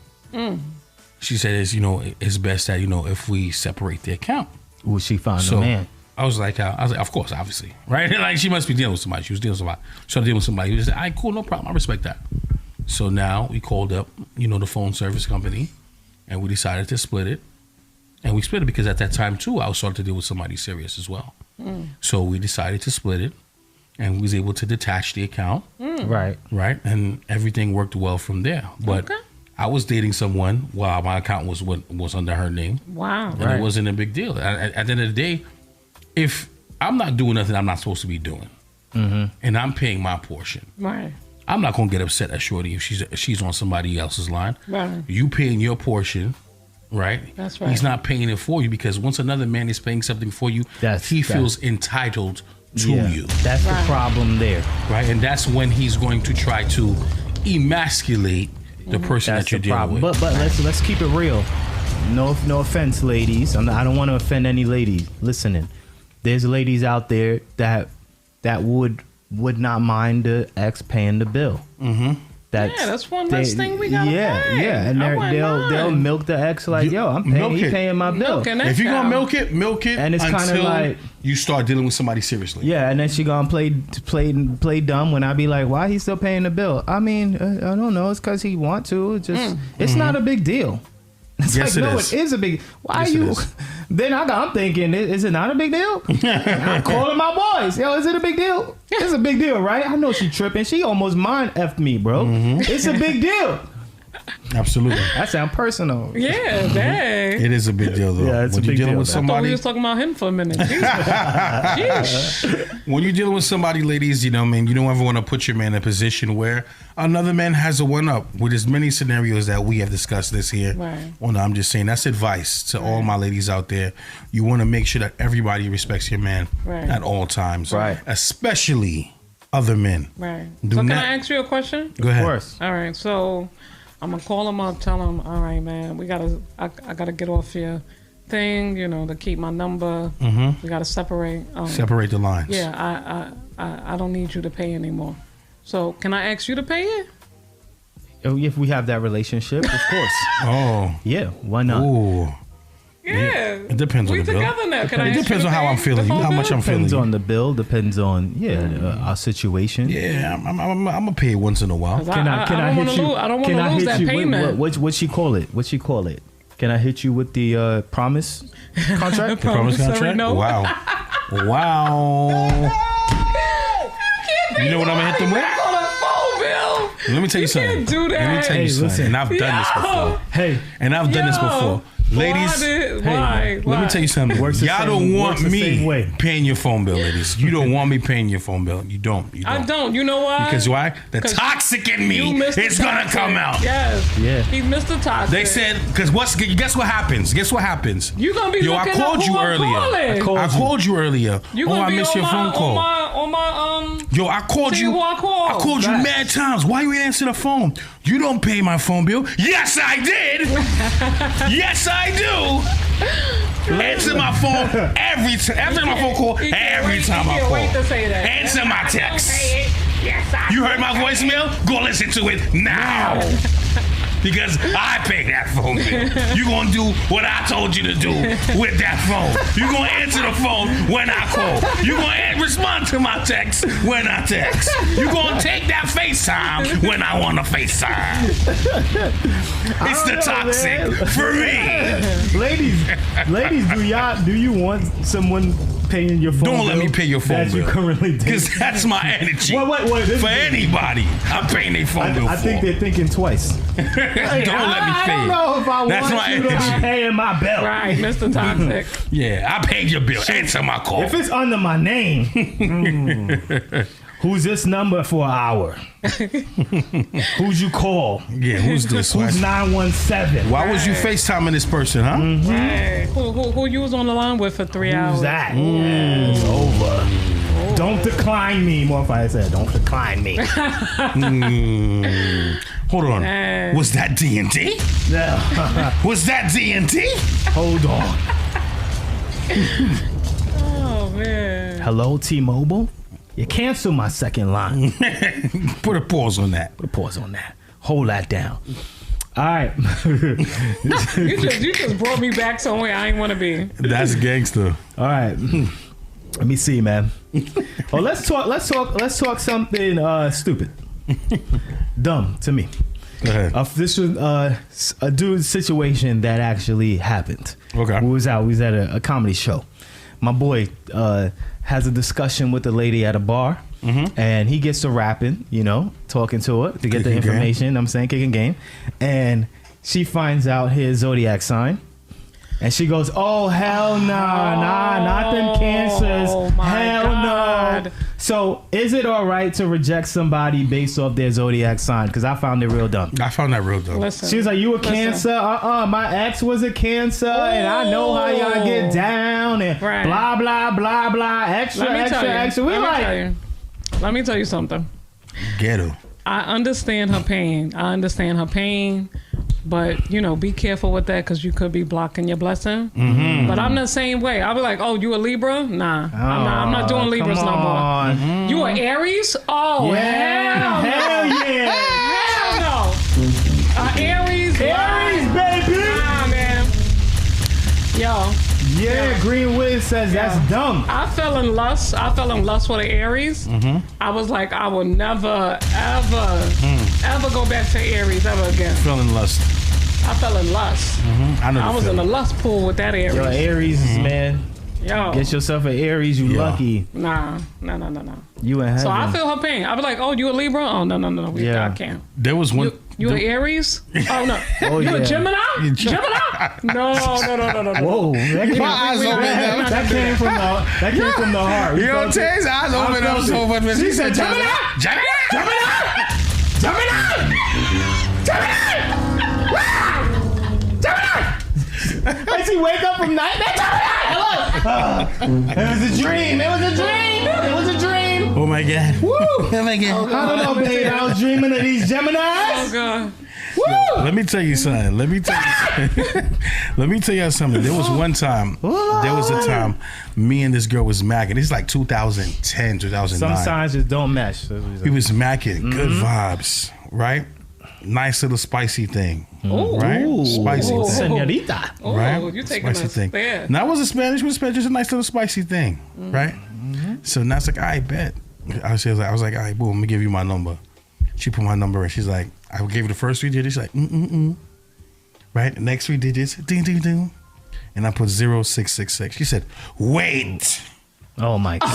she said, it's best that, you know, if we separate the account. Well, she found a man. I was like, of course, obviously, right? Like, she must be dealing with somebody. She was dealing with somebody. She started dealing with somebody. He was like, all right, cool, no problem. I respect that. So now we called up, you know, the phone service company, and we decided to split it. And we split it because at that time, too, I was starting to deal with somebody serious as well. So we decided to split it, and we was able to detach the account. Right. Right. And everything worked well from there. But I was dating someone while my account was under her name. Wow. And it wasn't a big deal. At the end of the day, if I'm not doing nothing I'm not supposed to be doing, and I'm paying my portion, Right. I'm not going to get upset at Shorty if she's on somebody else's line. Right. You paying your portion, right? That's right. He's not paying it for you because once another man is paying something for you, he feels entitled to you. That's the problem there. Right? And that's when he's going to try to emasculate the person that you're dealing with. But let's keep it real. No offense, ladies. I don't want to offend any ladies listening. There's ladies out there that would not mind the ex paying the bill. That's one less thing we gotta pay. Yeah, and they'll milk the ex like, yo, I'm paying my bill. If you're gonna milk it, and it's kind of like you start dealing with somebody seriously. Yeah, and then she gonna play dumb when I be like, why he still paying the bill? I mean, I don't know. It's because he want to. It's not a big deal. It's yes, like, it no, is. it is a big. Why yes, you? Then I'm thinking, is it not a big deal? I'm calling my boys. Yo, is it a big deal? It's a big deal, right? I know she tripping. She almost mind effed me, bro. It's a big deal. Absolutely. That sound personal. Yeah, dang. It is a big deal, though. Yeah, it's when a big you're dealing deal, with somebody, I thought we was talking about him for a minute. Jeez. When you're dealing with somebody, ladies, you know, I mean, you don't ever want to put your man in a position where another man has a one up. With as many scenarios that we have discussed this here. Right. Well, no, I'm just saying that's advice to all my ladies out there. You want to make sure that everybody respects your man at all times, right? Especially other men. Right. So can I ask you a question? Go ahead. Of course. All right. So I'm gonna call him up, tell him, all right, man, I gotta get off your thing, you know, to keep my number. We gotta separate. Separate the lines. Yeah, I don't need you to pay anymore. So can I ask you to pay it? If we have that relationship, of course. Oh. Yeah, why not? Ooh. Yeah. It depends on the bill. Together now. It depends on how I'm feeling. You know how much I'm feeling. Depends on the bill. Depends on our situation. Yeah, I'm gonna pay it once in a while. Can I hit you? I don't want to lose that payment. What she call it? What she call it? Can I hit you with the promise contract? The promise contract? No. Wow. You know what I'm gonna hit them with? Let me tell you something. Can't do that. Let me tell you something. And I've done this before. And I've done this before. Ladies, why? Let me tell you something. Y'all don't want me paying your phone bill, ladies. You don't want me paying your phone bill. You don't. I don't. You know why? Because why? The toxic in me is going to come out. Yes. Yeah. He's Mr. Toxic. They said, because guess what happens? Guess what happens? You're going to be looking I called you earlier. I called you earlier. I missed your phone call. Yo, I called you. I called you mad times. Why you ain't answer the phone? You don't pay my phone bill. Yes, I did. Yes, I do. Answer my phone every time. Answer my phone call every time I call. Wait to say that. Answer my text. You heard my voicemail? Go listen to it now. Because I pay that phone bill. You're going to do what I told you to do with that phone. You're going to answer the phone when I call. You're going to respond to my text when I text. You're going to take that FaceTime when I want to FaceTime. It's the toxic for me. Ladies, do you want someone paying your phone bill? Don't let me pay your phone bill. You currently do. Because that's my energy. Wait, for anybody, I'm paying their phone bill I think they're thinking twice. Don't let me pay. I don't know if I want you to be paying my bill. Right, Mr. Toxic. Yeah, I paid your bill. Answer my call. If it's under my name, who's this number for an hour? Who'd you call? Yeah, who's this? Who's 917? Why was you FaceTiming this person, huh? Mm-hmm. Right. Who you was on the line with for 3 hours? Who's that? Yeah, it's over. Oh. Don't decline me. More if I said, don't decline me. Hold on. Was that D&D? No. Was that D&D? Hold on. Oh, man. Hello, T-Mobile? You cancel my second line. Put a pause on that. Hold that down. All right. you just brought me back somewhere I ain't want to be. That's gangster. All right. Let me see, man. Oh, let's talk something stupid. Dumb to me. Go ahead. This was a dude's situation that actually happened. Okay. We was at a comedy show. My boy has a discussion with a lady at a bar, and he gets to rapping, talking to her to get the information. I'm saying kicking game, and she finds out his zodiac sign. And she goes, oh, hell no, not them cancers. Hell God. no. So is it all right to reject somebody based off their zodiac sign? Because I found it real dumb. I found that real dumb. Listen, she was like, you a Cancer? My ex was a Cancer. And I know how y'all get down. And blah, blah, blah, blah. Extra. Let me tell you something. Ghetto. I understand her pain. But, be careful with that because you could be blocking your blessing. Mm-hmm. But I'm the same way. I'll be like, oh, you a Libra? Nah. I'm not doing Libras no more. Mm-hmm. You an Aries? Oh, yeah. Hell yeah. Hell no. Aries, baby. Nah, man. Yo. Yeah, Green Wiz says that's dumb. I fell in lust with an Aries. Mm-hmm. I was like, I will never, ever go back to Aries ever again. Fell in lust. I fell in lust. Mm-hmm. I was in a lust pool with that Aries. Yo, Aries, man. Yo. Get yourself an Aries, you lucky. Nah. You in heaven. So I feel her pain. I'll be like, oh, you a Libra? Oh, no. I can't. There was one... You an Aries? Oh, no. Oh, you a Gemini? Gemini? No. Whoa. That came from the heart. You know what I'm saying? His eyes opened up so much. She said, Gemini! I see wake up from night. It was a dream. Oh my God. Woo. Oh my God. I don't know, babe. I was dreaming of these Geminis. Oh God. Woo. Let me tell you something. There was one time. There was a time me and this girl was macking. It's like 2010, 2009. Some signs just don't mesh. We was macking. Good vibes, right? Nice little spicy thing. Ooh. Right? Ooh. Spicy thing. Senorita. Oh, Right? you taking Spicy us thing. there. Now, it wasn't Spanish, it was just a nice little spicy thing. Right? So now it's like, I bet. I was like, all right, boom, let me give you my number. She put my number in. She's like, I gave her the first 3 digits. She's like, Right? The next 3 digits, ding, ding, ding. And I put 0666. She said, wait. Oh my God.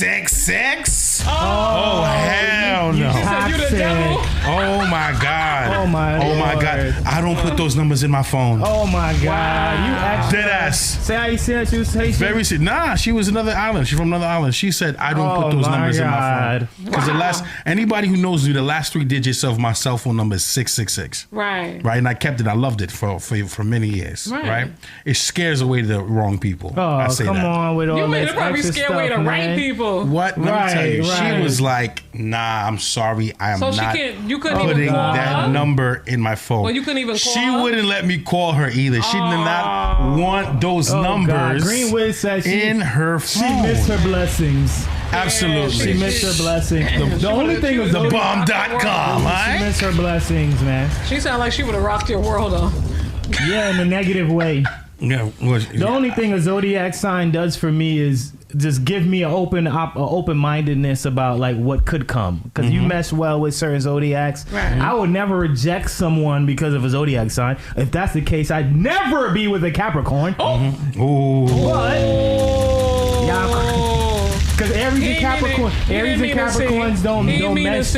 0666? Oh, hell no. You said you the devil? Oh my God. Oh my God. I don't put those numbers in my phone. Oh my God. You actually. Dead ass. Say how you said she was Haitian. She was another island. She's from another island. She said, I don't put those numbers in my phone. Because anybody who knows me, the last 3 digits of my cell phone number is 666. Right. Right. And I kept it. I loved it for many years. Right. It scares away the wrong people. I say come that. on with all You made this it probably extra scare stuff, away the man. right people. What? Let me tell you. Right. She was like, nah, I'm sorry. I am So she not you couldn't even putting call that her? number in my phone. Well, you couldn't even call She her? wouldn't let me call her either. She did not want those numbers Greenwood said in her phone. She missed her blessings. Absolutely. She missed her blessings. The only thing was the bomb.com, She right? missed her blessings, man. She sounded like she would have rocked your world up. Yeah, in a negative way. Yeah. The only thing a zodiac sign does for me is just give me an open-mindedness about like what could come. Because you mesh well with certain zodiacs. Right. I would never reject someone because of a zodiac sign. If that's the case, I'd never be with a Capricorn. Ooh. But because Aries and Capricorns don't mesh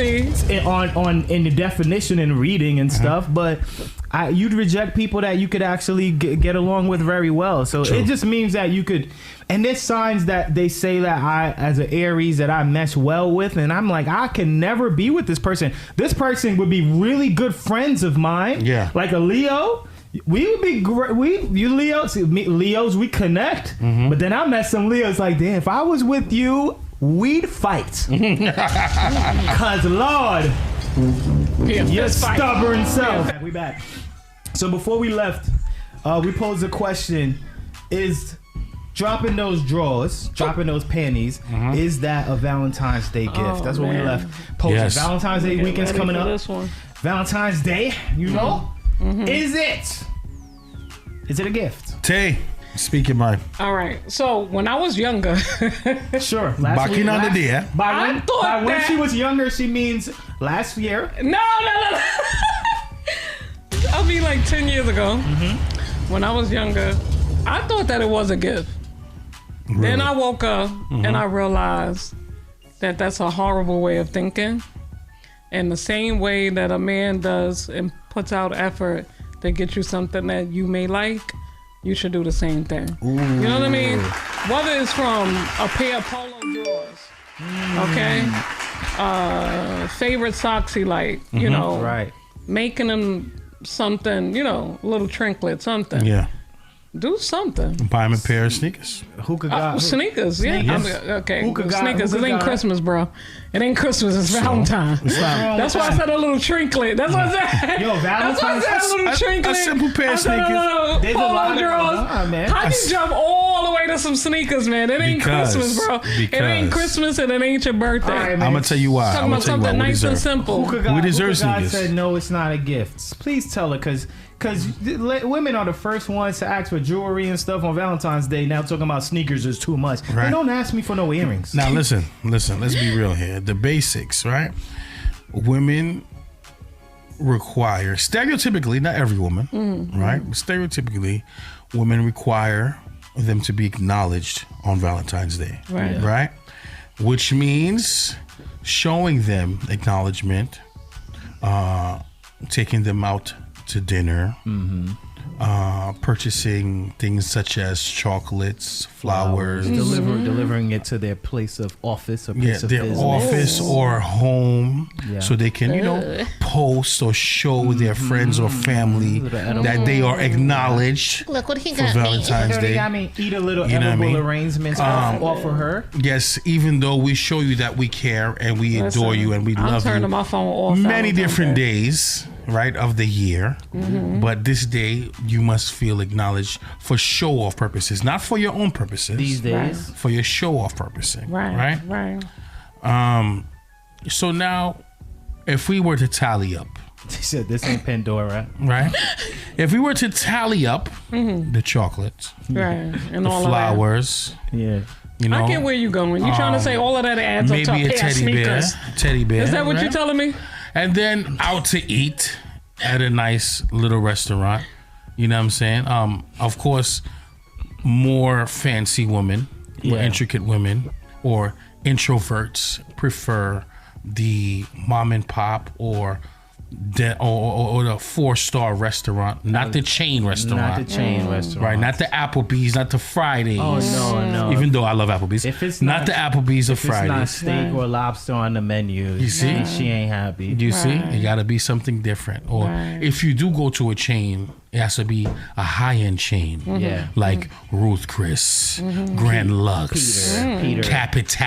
in the definition and reading and stuff, but you'd reject people that you could actually get along with very well. So it just means that you could, and there's signs that they say that I, as an Aries, that I mesh well with, and I'm like, I can never be with this person. This person would be really good friends of mine. Yeah. Like a Leo. We would be great. Leos, we connect. But then I met some Leos like, damn, if I was with you, we'd fight. Cause Lord, your stubborn self. We back. So before we left, we posed a question: is dropping those drawers, dropping those panties, is that a Valentine's Day gift? That's what we left. Posted. Yes. Valentine's Day weekend's coming up. This one. Valentine's Day, you know. Is it a gift? Tay, speak your mind. All right. So when I was younger, Sure. Back in on the day. By when that- she was younger, she means last year. no. I'll be like 10 years ago. When I was younger, I thought that it was a gift. Really? Then I woke up and I realized that that's a horrible way of thinking. And the same way that a man does and puts out effort to get you something that you may like, you should do the same thing. You know what I mean? Whether it's from a pair of polo drawers, okay? Favorite socks he like, you know, Right. making him something, you know, a little trinket, something. Yeah. Do something. Buy him a pair of sneakers. Hookah got Sneakers, yeah. Okay, Hookah got- sneakers. It hookah ain't got- Christmas, bro. It ain't Christmas. It's Valentine. That's why I said a little trinket. That's what I said. Yo, That's why I said a little a trinket. simple pair of I said, sneakers. There's a Polo lot of- drawers. man. How you jump all the way to some sneakers, man? It ain't Christmas, bro. It ain't Christmas and it ain't your birthday. All right, man. I'm gonna tell you why. Talking I'm about gonna tell you why. something We nice and deserve. simple. We deserve Hookah God sneakers. said no, it's not a gift. Please tell her, because women are the first ones to ask for jewelry and stuff on Valentine's Day. Now talking about sneakers is too much. Right. They don't ask me for no earrings. Now listen. Let's be real here. The basics, right? Women require, stereotypically, not every woman, right? Stereotypically, women require them to be acknowledged on Valentine's Day, right? Which means showing them acknowledgement, taking them out to dinner, purchasing things such as chocolates, flowers, delivering it to their place of office or place of their business. office or home, Yeah. so they can, post or show their friends or family that they are acknowledged. Look what he for got Valentine's They Day. got me eat a little You know what I edible mean? arrangements off of her. Yes, even though we show you that we care and we adore you and we I'm love turning you my phone off. many Valentine's different Day. days, right, of the year. But this day, you must feel acknowledged for show-off purposes, not for your own purposes. These days. For your show-off purposes. Right. So now, if we were to tally up, She said, "This ain't Pandora." Right? If we were to tally up the chocolates, right, and the all flowers, yeah. You know, I get where you going. You trying to say all of that adds up to maybe a teddy bear. Is that what you're telling me? And then out to eat at a nice little restaurant. You know what I'm saying? Of course, more fancy women, more intricate women, or introverts prefer the mom and pop or the 4-star restaurant, not the chain restaurant. Not the chain restaurant. Right, not the Applebee's, not the Fridays. Oh, no. Even though I love Applebee's. If it's not the Applebee's or Fridays. It's not steak or lobster on the menu. You see? She ain't happy. You see? It got to be something different. Or if you do go to a chain, it has to be a high-end chain. Yeah. Like Ruth Chris, Grand Lux, Peter. Capital.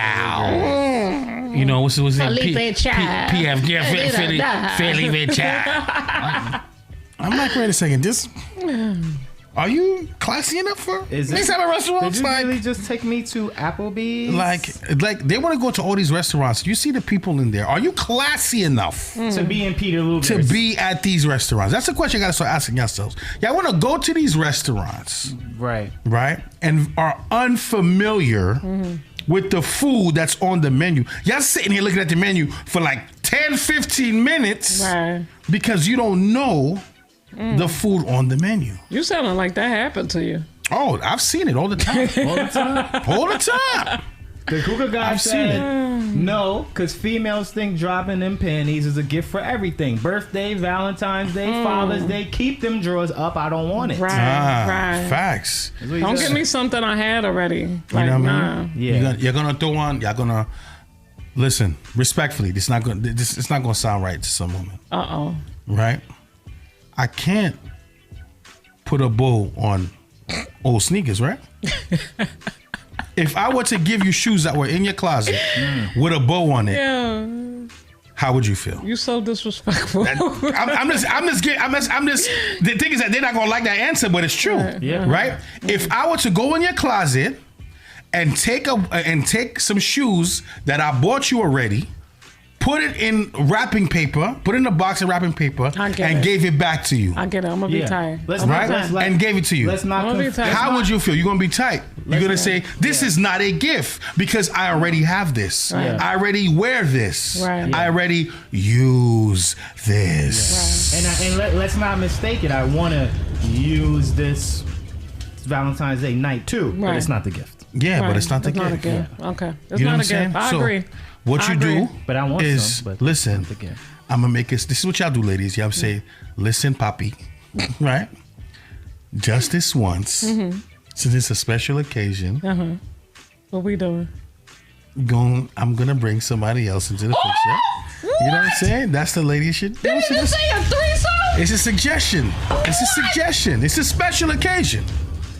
You know, what's his name? Felipe Child. Felipe Child. I'm like, wait a second. Are you classy enough for these type of restaurants? Did you really just take me to Applebee's? Like they want to go to all these restaurants. You see the people in there. Are you classy enough to be in Peter Luger's? To be at these restaurants? That's the question you got to start asking yourselves. Y'all want to go to these restaurants, right? And are unfamiliar with the food that's on the menu. Y'all sitting here looking at the menu for like 10, 15 minutes because you don't know the food on the menu. You sounding like that happened to you. Oh, I've seen it all the time. All the time. The cougar guy said no, because females think dropping them panties is a gift for everything. Birthday, Valentine's Day, Father's Day. Keep them drawers up. I don't want it. Right. Facts. Don't give me something I had already. Like, you know what I mean? Yeah. You're gonna throw on. You're gonna listen respectfully. It's not gonna sound right to some women. Right? I can't put a bow on old sneakers, right? If I were to give you shoes that were in your closet with a bow on it, how would you feel? You so disrespectful. I'm just. The thing is that they're not gonna like that answer, but it's true, right? If I were to go in your closet and take some shoes that I bought you already, put it in wrapping paper, put it in a box of wrapping paper, and gave it back to you. I get it. I'm going to be tight. And gave it to you. How would you feel? You're going to be tight. You're going to say, this is not a gift because I already have this. Right. I already wear this. Right. I already use this. Right. And let's not mistake it. I want to use this Valentine's Day night too, but it's not the gift. Yeah, but it's not the gift. Not a gift. Okay. It's you know not what I'm a gift. I saying? agree. What you do but I want is some, but listen. I'm gonna make this. This is what y'all do, ladies. Y'all say, "Listen, Poppy, right? Just this once, since it's a special occasion. What we doing? I'm gonna bring somebody else into the picture. You know what I'm saying? That's the lady should. Didn't you say a threesome? It's a suggestion. It's a suggestion. It's a special occasion.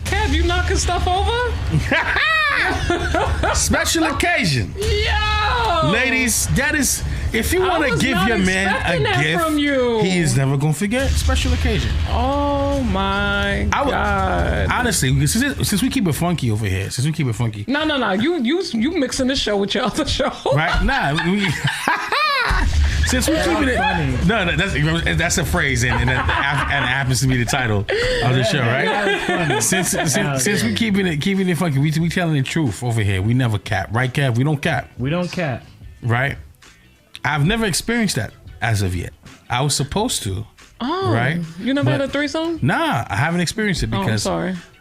Kev, you knocking stuff over? Special occasion. Yo! Ladies, that is, if you want to give your man a gift, he is never going to forget. Special occasion. Oh my God. Honestly, since we keep it funky over here, No. You mixing the show with your other show. Right? Nah. Since we're keeping it funny. No, that's a phrase, and it happens to be the title of the show, right? Since we keeping it funky, we telling the truth over here. We never cap, right, Kev? We don't cap. We don't cap, right? I've never experienced that as of yet. I was supposed to, right? You never had a threesome? Nah, I haven't experienced it because,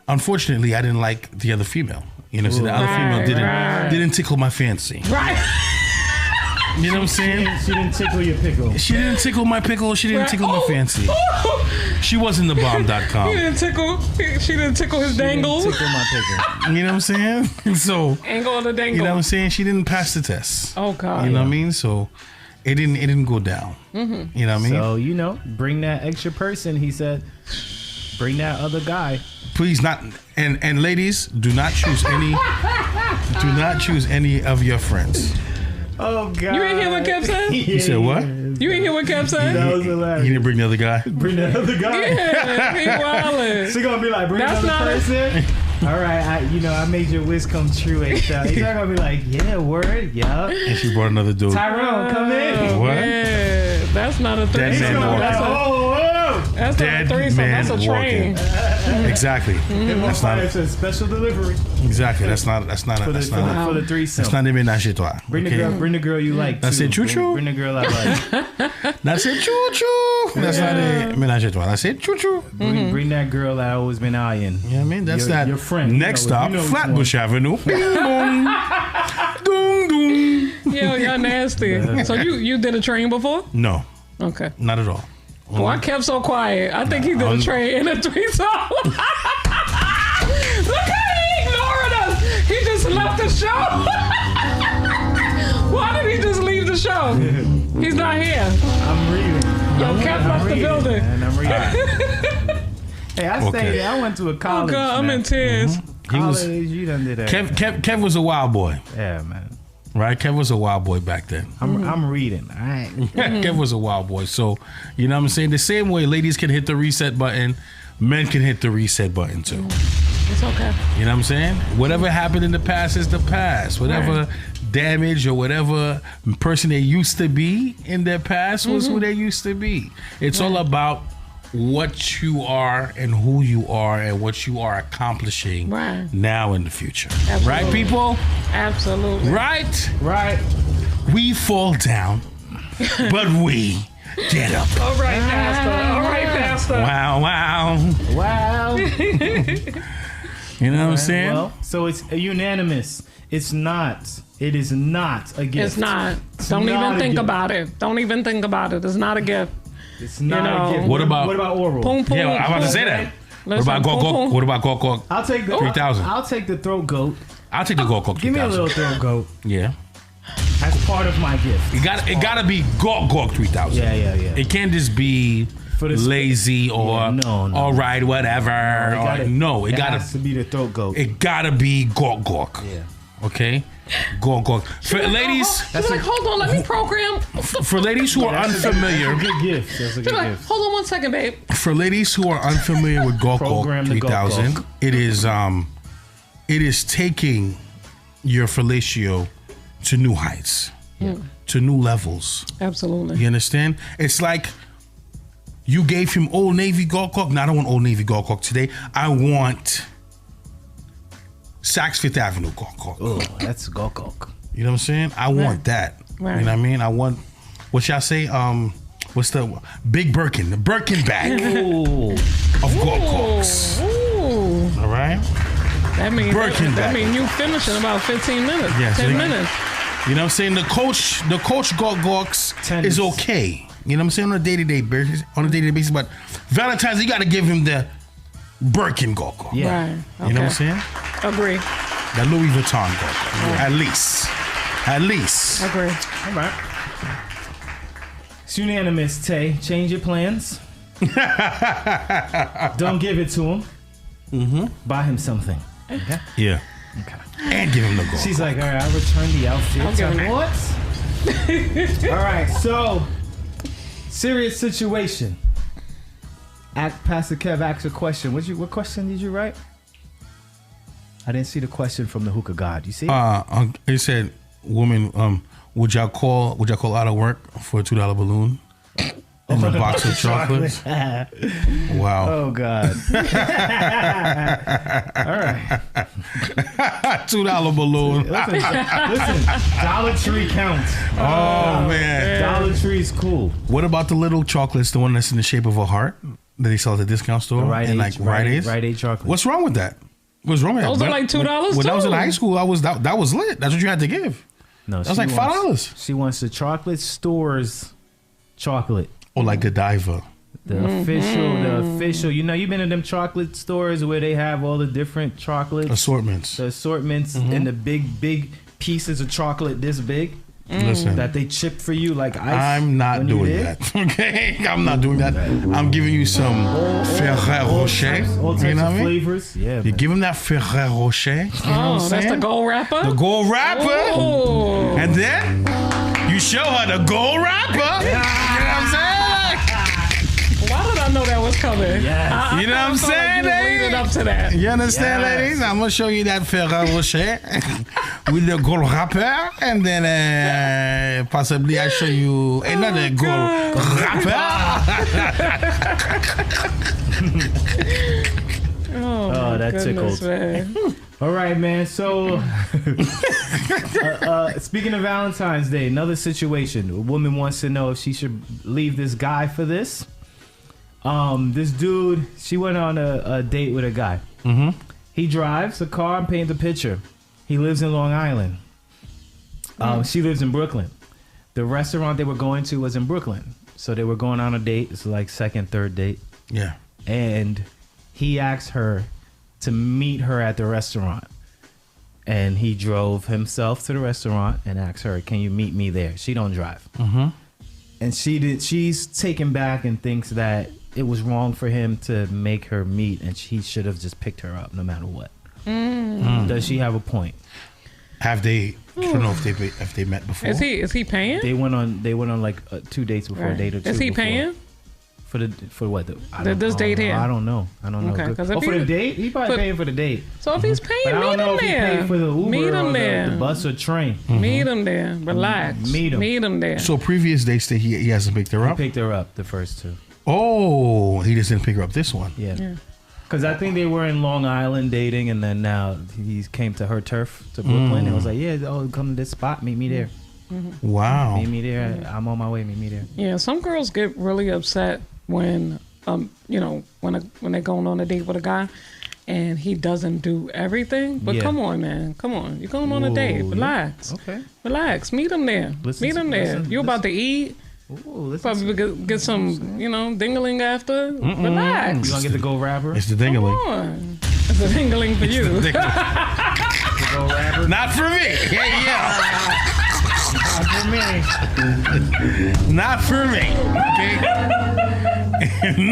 unfortunately, I didn't like the other female. You know, so the other female didn't tickle my fancy, right? You know what I'm saying? She didn't tickle your pickle. She didn't tickle my pickle. She didn't tickle my fancy. She wasn't the bomb.com. She didn't tickle his dangles. Tickle my pickle. You know what I'm saying? So angle of the dangle. You know what I'm saying? She didn't pass the test. Oh God. You know what I mean? So it didn't go down. You know what I mean? So bring that extra person. He said, bring that other guy. Please not. And ladies, do not choose any. Do not choose any of your friends. Oh God! You ain't hear what Kev said? You said what? You ain't hear what Kev said? That was hilarious. You didn't bring the other guy? Bring the other guy? Yeah, he wildin'. She gonna be like, bring another person? All right, I made your wish come true, H-Town. He's not gonna be like, yeah, word, yeah. And she brought another dude. Tyrone, come in. What? Yeah. That's not a threesome. Dead man That's not a threesome. That's a train. Exactly. That's not. It's a special delivery. Exactly. That's not. For the threesome. That's not even that shit. Bring the girl you like. That's it. Choo choo. Bring the girl I like. That's it. Choo choo. That's not it. Ménage à trois. That's it. Choo choo. Bring that girl I always been eyeing. Yeah, I mean that's that. Your friend. Next stop, Flatbush Avenue. Bing bong. Doom doom. Yo, y'all nasty. So you did a train before? No. Okay. Not at all. Well, I kept so quiet. I think he did a train in a threesome. Look at him ignoring us. He just left the show. Why did he just leave the show? He's not here. I'm reading. Yo, Kev left the building. And I'm reading. Hey, I stayed there. I went to a college. Oh, God, I'm in tears. College, you done did that. Kev was a wild boy. Yeah, man. Right? Kev was a wild boy back then. I'm reading. All right. Kev was a wild boy. So, you know what I'm saying? The same way ladies can hit the reset button, men can hit the reset button too. It's okay. You know what I'm saying? Whatever happened in the past is the past. Whatever damage or whatever person they used to be in their past was who they used to be. It's all about what you are and who you are and what you are accomplishing now in the future. Absolutely. Right, people? Absolutely. Right? We fall down, but we get up. All right, Pastor. Wow. You know what I'm saying? Well, so it's unanimous. It is not a gift. It's not. Don't even think about it. Don't even think about it. It's not a gift. It's not a gift. What about oral? Boom, boom, Yeah, I was about to say that. Listen, what about gok? What about gok? I'll take the 3,000. I'll take the throat goat. I'll take the gok. Give me a little throat goat. Yeah. As part of my gift. It gotta be gok 3,000. Yeah. It can't just be lazy or no. all right, whatever. It has to be the throat goat. It gotta be gok. Yeah. Okay. Gok. For ladies, She's like, hold on, let me program. For ladies who are unfamiliar, That's a good gift. That's a good gift. Hold on 1 second, babe. For ladies who are unfamiliar with gok 3000, it is taking your fellatio to new heights, to new levels. Absolutely. You understand? It's like you gave him Old Navy gok. No, I don't want Old Navy gok today. I want Saks Fifth Avenue gok. Oh, that's gok. You know what I'm saying? I want that. Right. You know what I mean? I want, what y'all say? What's the big Birkin? The Birkin bag of goks. All right? That means Birkin bag. you finish in about 15 minutes. Yeah, 10 minutes. You know what I'm saying? The coach goks is okay. You know what I'm saying? On a day-to-day basis, but Valentines, you got to give him the Birkin gok. Yeah. Right. Okay. You know what I'm saying? Agree. That Louis Vuitton gok. Yeah. At least. Agree. All right. It's unanimous, Tay. Change your plans. Don't give it to him. Buy him something. Okay? Yeah. Okay. And give him the gok. She's like, all right, I'll return the outfit. I'll give him What? All right, so serious situation. Pastor Kev asked a question. What question did you write? I didn't see the question from the Hookah God. You see? It said, "Woman, would y'all call out of work for a $2 balloon and a box of chocolates?" Wow. Oh God. All right. $2 balloon. Listen. Dollar Tree counts. Oh man. Dollar Tree is cool. What about the little chocolates, the one that's in the shape of a heart that they sell at the discount store? Rite Aid chocolate. What's wrong with that? What's wrong with that? Those are like $2 When I was in too. high school, that was lit. That's what you had to give. No, that was like $5. She wants the chocolate store's chocolate. Or like Godiva. The official. You know, you've been in them chocolate stores where they have all the different chocolates. Assortments. The assortments and the big pieces of chocolate this big. Listen. That they chip for you like ice. I'm not doing that. Okay? I'm not doing that. I'm giving you some Ferrero Rocher. All types you know of what I mean? flavors. Yeah. You give them that Ferrero Rocher. You know what I'm That's saying? the gold wrapper? The gold wrapper. Oh. And then you show her the gold wrapper. You know what I'm saying? Why did I know that was coming? Yes. You know what I'm saying, Leading up to that. You understand, Yes. ladies? I'm going to show you that Ferrero Rocher with the gold wrapper, and then possibly I show you another gold wrapper. Oh, that tickled. Man. All right, man. So, speaking of Valentine's Day, another situation. A woman wants to know if she should leave this guy for this. This dude, she went on a date with a guy. Mm-hmm. He drives a car and paints a picture. He lives in Long Island. She lives in Brooklyn. The restaurant they were going to was in Brooklyn. So they were going on a date. It's like second, third date. Yeah. And he asked her to meet her at the restaurant. And he drove himself to the restaurant and asked her, can you meet me there? She don't drive. Mm-hmm. And she's taken back and thinks that it was wrong for him to make her meet and he should have just picked her up no matter what. Does she have a point? Have they? I don't know if they met before. Is he paying? They went on like 2 dates before, a date or two. Is he before. paying? For what? This date here? I don't know. Okay, for the date? He probably paying for the date. So if he's paying, But I don't know if he paid for the Uber Meet him or there. the bus or train. Meet him there. Relax. Meet him. Meet him there. So previous dates that he hasn't picked her He up. picked her up the first two. Oh, he just didn't pick her up this one. Yeah. Because I think they were in Long Island dating, and then now he came to her turf, to Brooklyn, and was like, come to this spot, meet me there. Wow. Meet me there. I'm on my way, meet me there. Yeah, some girls get really upset when, when they're going on a date with a guy, and he doesn't do everything. But come on, man. Come on. You're going on a date. Relax. Okay. Relax. Meet him there. Meet him there. You're about to eat. Probably get some, dingling after. Relax. You gonna get the gold wrapper? It's the dingling. Come on. It's the dingling for you. The gold wrapper? Not for me. Yeah. Not for me.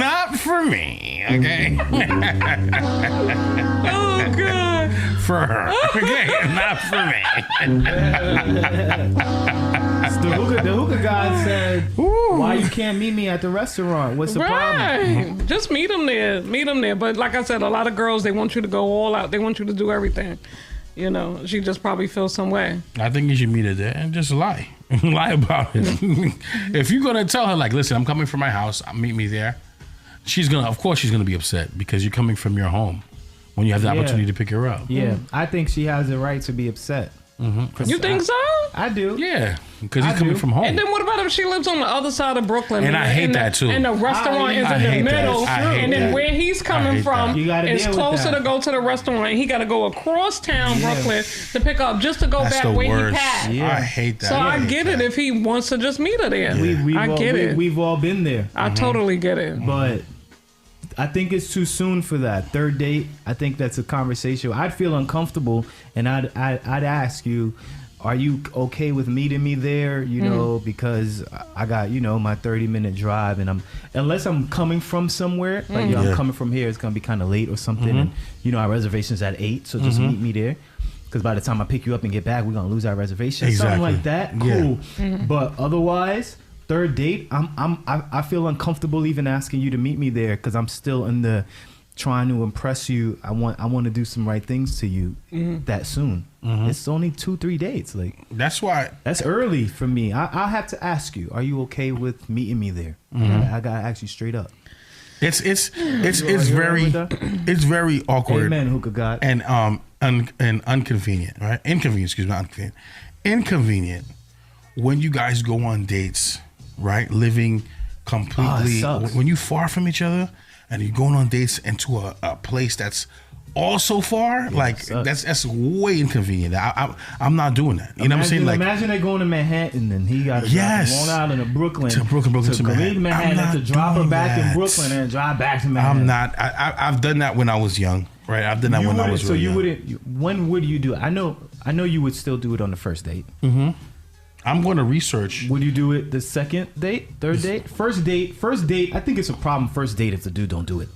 Not for me. Okay. Not for me. Okay. Oh God. For her. Okay. Not for me. The hookah god said, why you can't meet me at the restaurant? What's the problem? Just meet them there. Meet them there. But like I said, a lot of girls, they want you to go all out. They want you to do everything. She just probably feels some way. I think you should meet her there and just lie. Lie about it. If you're going to tell her, like, listen, I'm coming from my house, meet me there, of course she's going to be upset because you're coming from your home when you have the opportunity to pick her up. Yeah, I think she has the right to be upset. Mm-hmm. You think so? I do. Yeah, because he's coming from home. And then what about if she lives on the other side of Brooklyn? And I hate that too. And the restaurant is in the middle. And then where he's coming from is closer to go to the restaurant. He got to go across town, Brooklyn, to pick up just to go back where he passed. Yeah. I hate that. So I get it if he wants to just meet her there. Yeah. I get it. We've all been there. I totally get it. But I think it's too soon for that. Third date, I think that's a conversation. I'd feel uncomfortable, and I'd ask you, are you okay with meeting me there? Because I got, my 30-minute drive, and unless I'm coming from somewhere, like I'm coming from here, it's gonna be kind of late or something, and our reservation's at 8, so just meet me there. Because by the time I pick you up and get back, we're gonna lose our reservation. Exactly. Something like that, cool. But otherwise, third date, I feel uncomfortable even asking you to meet me there because I'm still in the trying to impress you. I want to do some right things to you that soon. It's only 2-3 dates. Like that's early for me. I'll have to ask you, are you okay with meeting me there? I gotta ask you straight up. It's very awkward. Amen, hookah god. And inconvenient, right? Inconvenient when you guys go on dates, right? Living completely when you far from each other and you're going on dates into a place that's also far, that's way inconvenient. I'm not doing that. You know what I'm saying? Like, imagine they going to Manhattan and he got to drive from Long Island to Brooklyn to Manhattan to drop her back in Brooklyn and drive back to Manhattan. I'm not. I've done that when I was young, right? I've done that when I was really young. When would you do it? I know you would still do it on the first date. I'm going to research. Would you do it the second date, third date, first date? I think it's a problem. First date if the dude don't do it.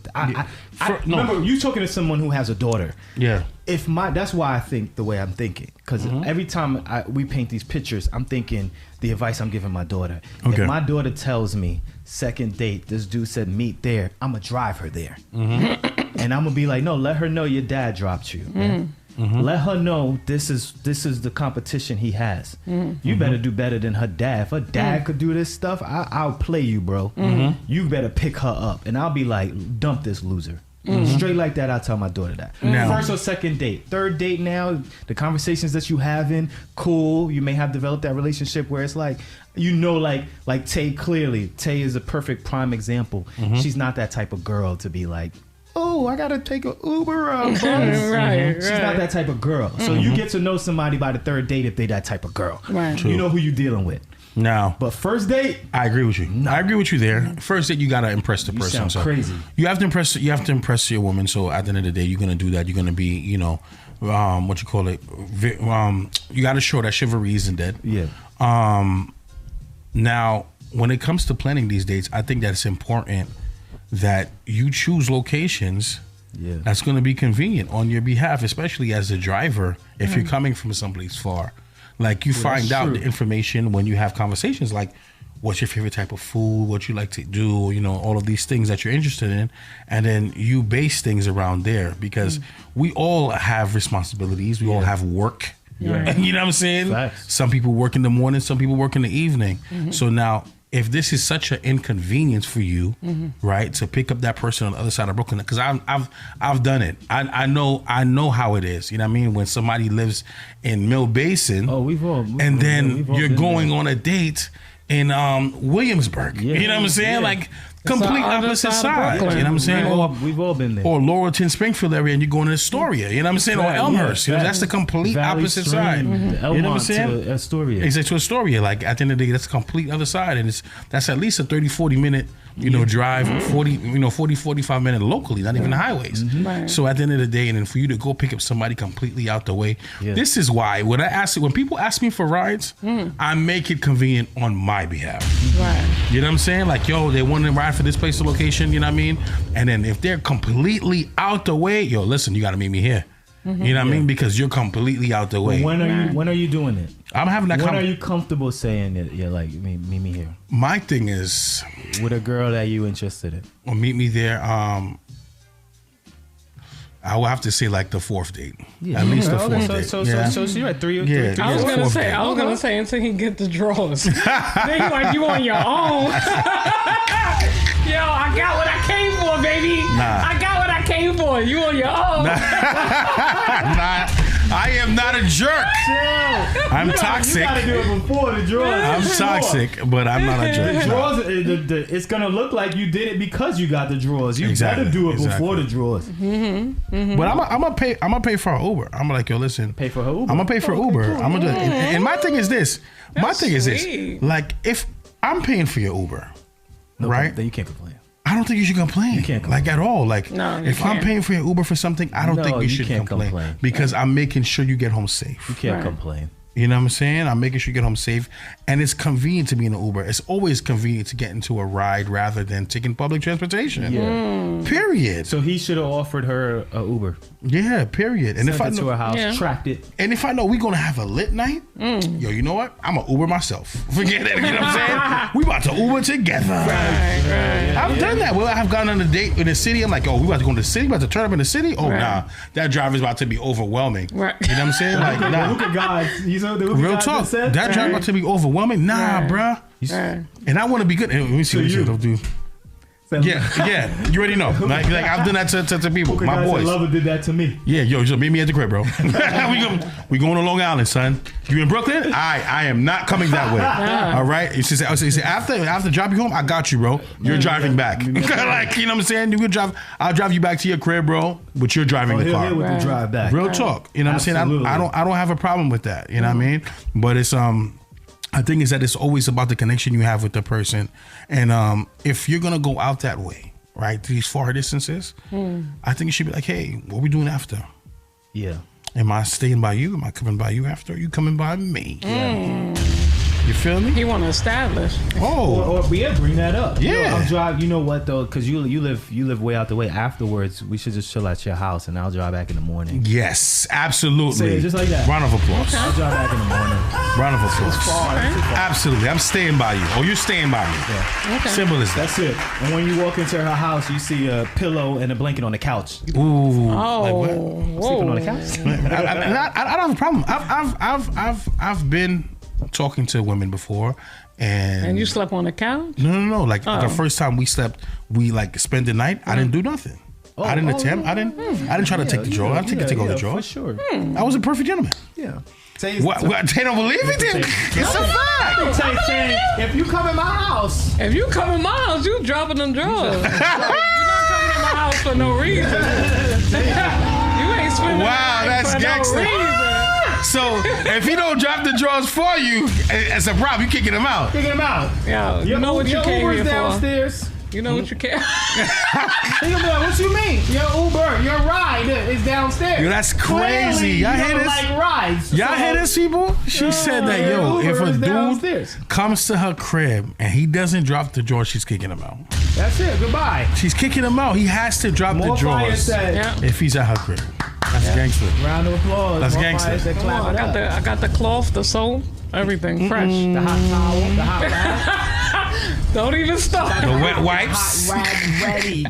Remember, you talking to someone who has a daughter. Yeah. That's why I think the way I'm thinking, because every time we paint these pictures, I'm thinking the advice I'm giving my daughter. Okay. If my daughter tells me second date, this dude said meet there, I'm gonna drive her there, and I'm gonna be like, no, let her know your dad dropped you. let her know this is the competition he has. You better do better than her dad. If her dad could do this stuff, I'll play you, bro. You better pick her up, and I'll be like, dump this loser. Straight like that, I'll tell my daughter that. First or second date. Third date now, the conversations that you having, cool. You may have developed that relationship where it's like, like Tay clearly. Tay is a perfect prime example. She's not that type of girl to be like, oh, I gotta take an Uber up. She's not that type of girl. So you get to know somebody by the third date if they that type of girl. You know who you dealing with. Now, but first date, I agree with you. I agree with you there. First date, you gotta impress the person. You sound crazy. You have to impress. You have to impress your woman. So at the end of the day, you're gonna do that. You're gonna be, you know, what you call it. You gotta show that chivalry isn't dead. Yeah. Now, when it comes to planning these dates, I think that it's important that you choose locations that's going to be convenient on your behalf, especially as a driver if you're coming from someplace far. Like, you find out the information when you have conversations like, what's your favorite type of food, what you like to do, you know, all of these things that you're interested in, and then you base things around there, because we all have responsibilities, we all have work. You know what I'm saying? Facts. Some people work in the morning, some people work in the evening. So now, if this is such an inconvenience for you, right, to pick up that person on the other side of Brooklyn, because I've done it. I know how it is. You know what I mean? When somebody lives in Mill Basin, and then you're going on a date in Williamsburg. You know what I'm saying? Like, complete opposite side. You know what I'm saying? We've all been there. Or Laurelton, Springfield area, and you're going to Astoria. You know what I'm saying? Or Elmhurst. You know, that's the complete Valley opposite Stream, side. You know what I'm saying? To Astoria. Exactly, to Astoria. Like, at the end of the day, that's the complete other side. And that's at least a 30, 40 minute, drive, 40, 45 minute locally, not even the highways. So at the end of the day, and then for you to go pick up somebody completely out the way, this is why when people ask me for rides, I make it convenient on my behalf. You know what I'm saying? Like, yo, they want to ride for this place or location, you know what I mean? And then if they're completely out the way, yo, listen, you got to meet me here. You know what I mean? Because you're completely out the way. When are you doing it? I'm having that. When are you comfortable saying it? Yeah, like meet me here. My thing is with a girl that you interested in. Or meet me there. I will have to say like the fourth date. At least the fourth date. So you're at three. I was gonna say until he get the drawers. Then you like you on your own. Yo, I got what I came for, baby. I got what I came for. You on your own. I am not a jerk. I'm toxic. You gotta do it before the drawers. I'm toxic, but I'm not a jerk. The drawers, it's gonna look like you did it because you got the drawers. You gotta do it before the drawers. But I'm gonna pay for her Uber. I'm like, yo, listen. Pay for her Uber. I'm gonna pay for Uber. Cool. I'm gonna do it. And my thing is this. Like, if I'm paying for your Uber, right? Then you can't complain. I don't think you should complain. You can't complain. Like, at all. Like, if I'm paying for your Uber for something, I don't think you should complain. Because I'm making sure you get home safe. You can't complain. You know what I'm saying? I'm making sure you get home safe. And it's convenient to be in an Uber. It's always convenient to get into a ride rather than taking public transportation. Period. So he should have offered her a Uber. Yeah, period. And if I know to her house, tracked it. And if I know we're gonna have a lit night, yo, you know what? I'm gonna Uber myself. Forget it. You know what I'm saying? We about to Uber together. Right. I've done that. Well, I have gone on a date in the city. I'm like, oh, we about to go to the city. We about to turn up in the city. Oh, nah, that driver's about to be overwhelming. Right. You know what I'm saying? Like, nah. Look at guys. Real talk. That driver about to be overwhelming. Nah, bruh. And I want to be good. Let me see what you do. Yeah. You already know. Like I've done that to people. My boys. Lover did that to me. Yeah, yo, just meet me at the crib, bro. we going to Long Island, son. You in Brooklyn? I am not coming that way. All right. You say after drop you home, I got you, bro. You're driving back. Like, you know what I'm saying? You can drive. I'll drive you back to your crib, bro. But you're driving the car. With the drive back. Real talk. You know what I'm saying? I don't have a problem with that. You know what I mean? But it's I think is that it's always about the connection you have with the person. And if you're going to go out that way, right, these far distances, I think you should be like, hey, what are we doing after? Yeah. Am I staying by you? Am I coming by you after? Are you coming by me? You feel me? He want to establish. Oh, or yeah, bring that up. Yeah. You know, I'll drive. You know what though? Because you live way out the way. Afterwards, we should just chill at your house, and I'll drive back in the morning. yes, absolutely. Say it just like that. Round of applause. I'll drive back in the morning. Round of applause. It's far. Absolutely. I'm staying by you. Oh, you're staying by me. Yeah. Okay. Simple as that. That's it. And when you walk into her house, you see a pillow and a blanket on the couch. Ooh. Oh, Like what? Sleeping on the couch. I don't have a problem. I've been talking to women before, And you slept on the couch? no. Like the first time we slept, we like spent the night. I didn't do nothing. I didn't attempt. I didn't try to take the drawer. I didn't take all the drawers. For sure. I was a perfect gentleman. Yeah. What? They don't believe me? It's a fact. Saying, if you come in my house, If you come in my house, you dropping them drawers. You're not coming in my house for no reason. You ain't spending the night that's for gangster. no reason. So if he don't drop the drawers for you, it's a problem. You kicking him out. kick him out. Yo, you know what you came Uber's here downstairs. for. You know what you came. He gonna be like, what you mean? Your Uber, your ride is downstairs. Yo, that's crazy. Clearly, Y'all you hear don't this? like rides. Y'all So- hear this, people? She said that, yo, Uber if a is dude downstairs. comes to her crib and he doesn't drop the drawers, she's kicking him out. That's it. Goodbye. She's kicking him out. He has to drop More the fire drawers said. Yeah. if he's at her crib. That's gangster. Round of applause. That's More gangster. fire said, Come on, clap it up. I got the cloth, the soap, everything fresh. The hot towel, the hot rag. Don't even stop. The wet wipes. Hot rag ready.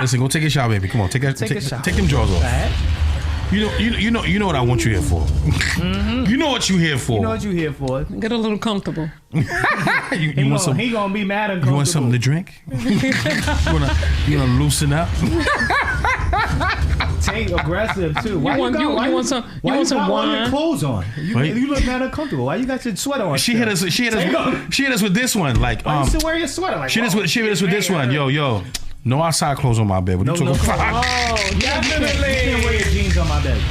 Listen, go take a shower, baby. Come on, take a shower. Take them drawers off. Right? You know what I want you here for. You know what you here for. You know what you here for. Get a little comfortable. you want some? He gonna be mad and You want something to drink? you wanna loosen up? Take aggressive too. Why want- you you want some- you want some got all your wine? clothes on? You look mad uncomfortable. Why you got your sweater on? She hit us. She hit us with this one. Like Why you still wear your sweater? Like, She hit us with this one. Yo. No outside clothes on my bed. What you talking about? Oh, definitely. You can't wear your jeans on my bed.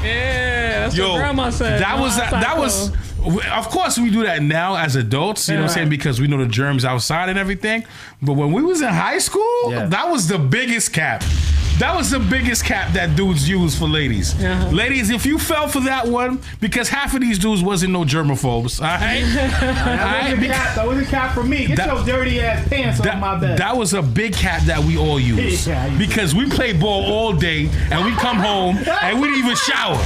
Yeah, that's what grandma said. That was. Of course, we do that now as adults. You know what I'm saying? Because we know the germs outside and everything. But when we was in high school, that was the biggest cap. That was the biggest cap that dudes use for ladies. Ladies, if you fell for that one, because half of these dudes wasn't no germaphobes, all right? That was a cap for me. Get your dirty ass pants off my bed. That was a big cap that we all use. Because we play ball all day, and we come home, and we didn't even shower.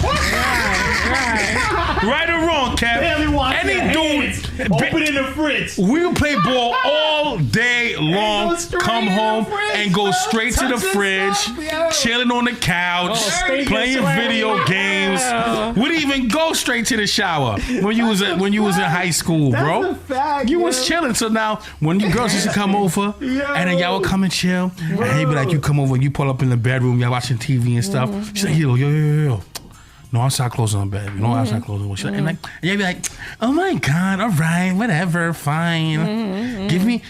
Right or wrong, Cap? Any dude open in the fridge. We would play ball all day long, come home and go straight to the fridge, chilling on the couch, playing video games. We'd even go straight to the shower when you was in high school, bro. That's a fact, you was chilling. So now when you girls used to come over and then y'all would come and chill, and he'd be like, you come over and you pull up in the bedroom, y'all watching TV and stuff. She's like, yo. No outside clothes on the bed. No outside clothes on the bed. And you'd be like, oh my God, all right, whatever, fine. Give me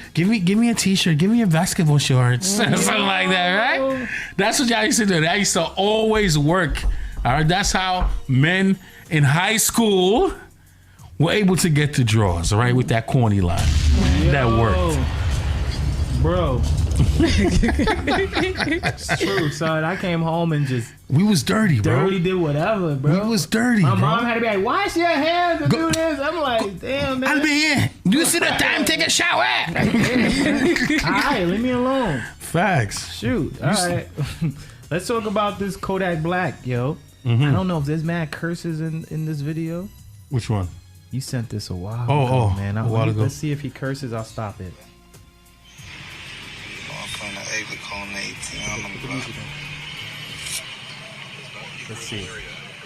a t-shirt. Give me a basketball shorts. Something like that, right? That's what y'all used to do. That used to always work. All right, that's how men in high school were able to get the draws, all right, with that corny line. That worked. Bro. It's true, son. I came home and just... We was dirty, bro. Did whatever, bro. We was dirty, My bro. mom had to be like, wash your hands and do this. I'm like, damn, man. I'll be here. Do you see the time? Take a shower. All right, leave me alone. Facts. Shoot. All right. Let's talk about this Kodak Black, yo. I don't know if there's mad curses in this video. Which one? You sent this a while ago, man. A while ago. Let's see if he curses. I'll stop it. Let's see.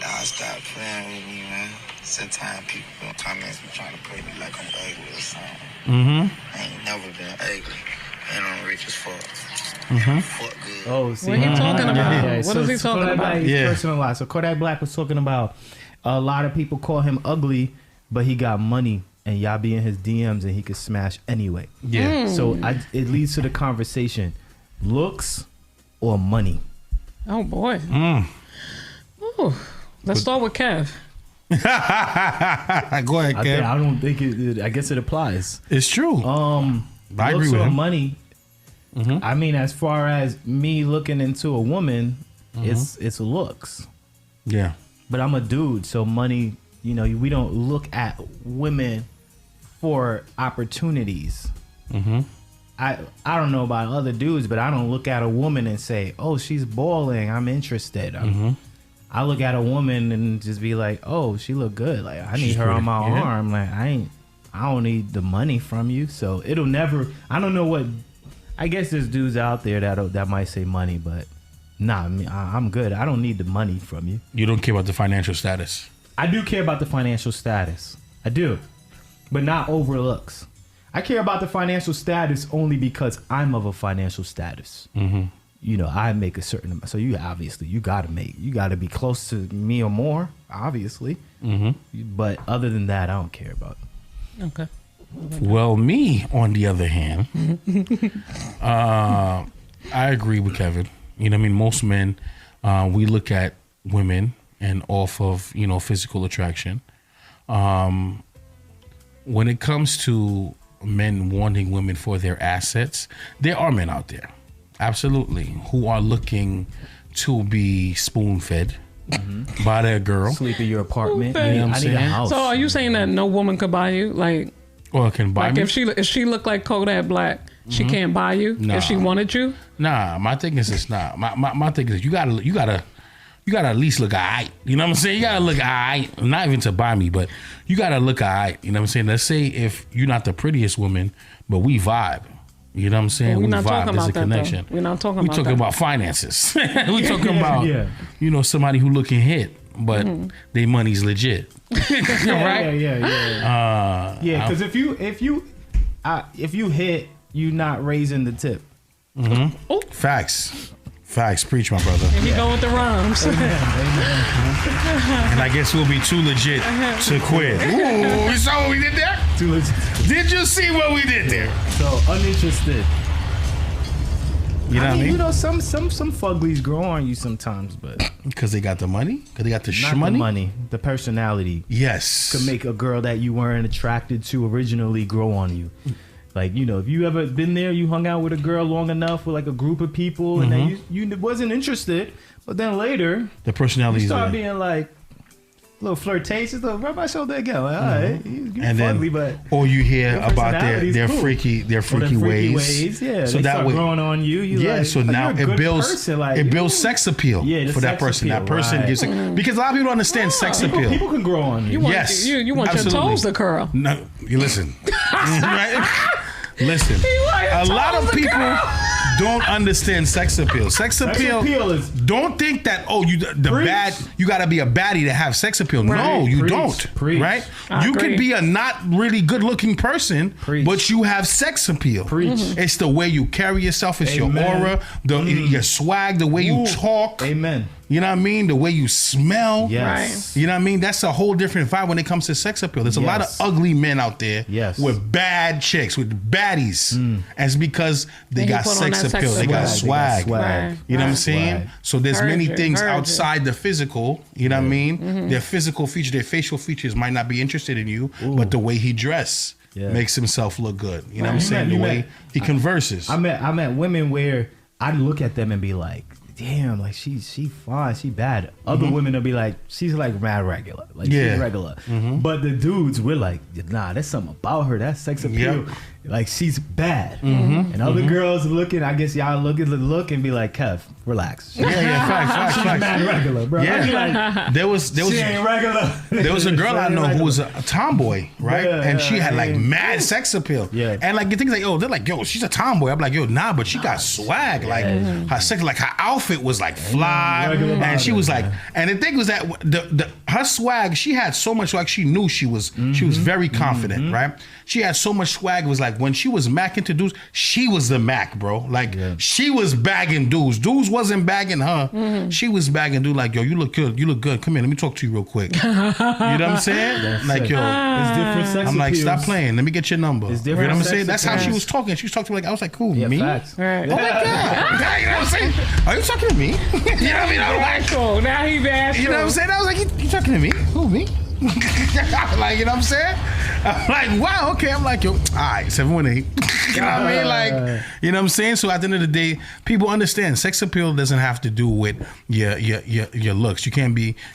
Y'all stop playing with me, man. Sometimes people in comments be trying to play me like I'm ugly or something. I ain't never been ugly. And I'm rich as fuck. Fuck good. Oh, see. What are you talking about? Yeah, What is he talking Kodak about? Black, he's cursing a lot. So Kodak Black was talking about a lot of people call him ugly, but he got money. And y'all be in his DMs and he could smash anyway. Yeah. So it leads to the conversation. Looks or money? Oh, boy. Ooh. Let's start with Kev. Go ahead, Kev. I don't think it. I guess it applies. It's true. I agree looks with or him. money. I mean, as far as me looking into a woman, it's looks. Yeah. But I'm a dude, so money. You know, we don't look at women for opportunities. Mm-hmm. I don't know about other dudes, but I don't look at a woman and say, "Oh, she's balling. I'm interested." I look at a woman and just be like, "Oh, she look good. Like I need her on my arm. Like I don't need the money from you." So it'll never. I don't know what. I guess there's dudes out there that might say money, but nah, I'm good. I don't need the money from you. You don't care about the financial status. I do care about the financial status. I do, but not over looks. I care about the financial status only because I'm of a financial status. Mm-hmm. You know, I make a certain amount. So you gotta be close to me or more, obviously. Mm-hmm. But other than that, I don't care about it. Okay. Well, me, on the other hand, I agree with Kevin. You know what I mean? Most men, we look at women and off of, physical attraction. When it comes to men wanting women for their assets, there are men out there, absolutely, who are looking to be spoon-fed by their girl. Sleep in your apartment. You know what I'm I need saying? a house. So are you saying that no woman could buy you? Like, or can buy me? If she looked like Kodak Black, she can't buy you if she wanted you? Nah, my thing is it's not. My thing is you gotta at least look alright. You know what I'm saying? You gotta look alright. Not even to buy me, but you gotta look alright. You know what I'm saying? Let's say if you're not the prettiest woman, but we vibe. You know what I'm saying? Well, we vibe. There's a connection. We're not talking we about talking that. about finances. We talking about somebody who looking hit, but they money's legit. Right? Yeah. Because if you hit, you not raising the tip. Mm-hmm. Facts. Preach, my brother. And you go with the rhymes. And I guess we'll be too legit to quit. Ooh, you saw what we did there? Too legit. Did you see what we did there? So uninterested. You know what I mean? You know, some fuglies grow on you sometimes, but because they got the money, because they got the not money. The money, the personality. Yes, could make a girl that you weren't attracted to originally grow on you. Like, if you ever been there, you hung out with a girl long enough with like a group of people, and then you wasn't interested, but then later the personality you start being like a little flirtatious. Rub my shoulder again. Like, all right, you and fugly, then but or you hear about their freaky ways. Yeah, so they that start way growing on you. So now it builds sex appeal for that person. That person gives it because a lot of people don't understand sex appeal. People can grow on you. You want your toes to curl. No, you listen. Right? Listen, a lot of people don't understand sex appeal. Sex appeal is don't think that you got to be a baddie to have sex appeal. Right. No, you don't. Right? You could be a not really good looking person, but you have sex appeal. It's the way you carry yourself. It's your aura, your swag, the way you talk. Amen. You know what I mean? The way you smell. Yes. You know what I mean? That's a whole different vibe when it comes to sex appeal. There's a lot of ugly men out there with bad chicks, with baddies. And it's because they got sex appeal. They got swag. You know what I'm saying? So there's many things outside the physical, you know what I mean? Their physical features, their facial features might not be interested in you, but the way he dress makes himself look good. You know what I'm saying? The way he converses. I met women where I look at them and be like, damn, like she fine, she bad. Other women will be like, she's like mad regular, like she's regular. But the dudes, we're like, nah, there's something about her, that sex appeal, like she's bad. And other girls looking, I guess y'all look and be like, Kev, relax. Facts. She's mad regular, bro. Yeah, there was she ain't regular. There was a girl I know who was a tomboy, right? And she had like mad sex appeal. And like the things like, they're like, yo, she's a tomboy. I'm like, yo, nah, but she got swag. Like her sex, like her outfit was like fly, and she was like, and the thing was that her swag, she had so much swag. She knew she was very confident, right? She had so much swag. It was like when she was macking to dudes, she was the Mac, bro. Like she was bagging dudes. Dudes wasn't bagging her. She was bagging dude. Like, yo, you look good. You look good. Come here, let me talk to you real quick. You know what I'm saying? That's like, yo, it's different sex I'm like, appeals. stop playing. Let me get your number. It's You know different what I'm sex saying? That's how appeals. she was talking. She was talking to me like, I was like, cool, me? Facts. Right. Oh my God. You know what I'm saying? Are you talking to me? You know what I mean? I'm like, Bashful. Now he bashful. you know what I'm saying? I was like, you talking to me? Who, me? Like, you know what I'm saying? I'm like, wow, okay. I'm like, yo, all right, 718. You know what I mean? Like, you know what I'm saying? So at the end of the day, people understand sex appeal doesn't have to do with your looks. You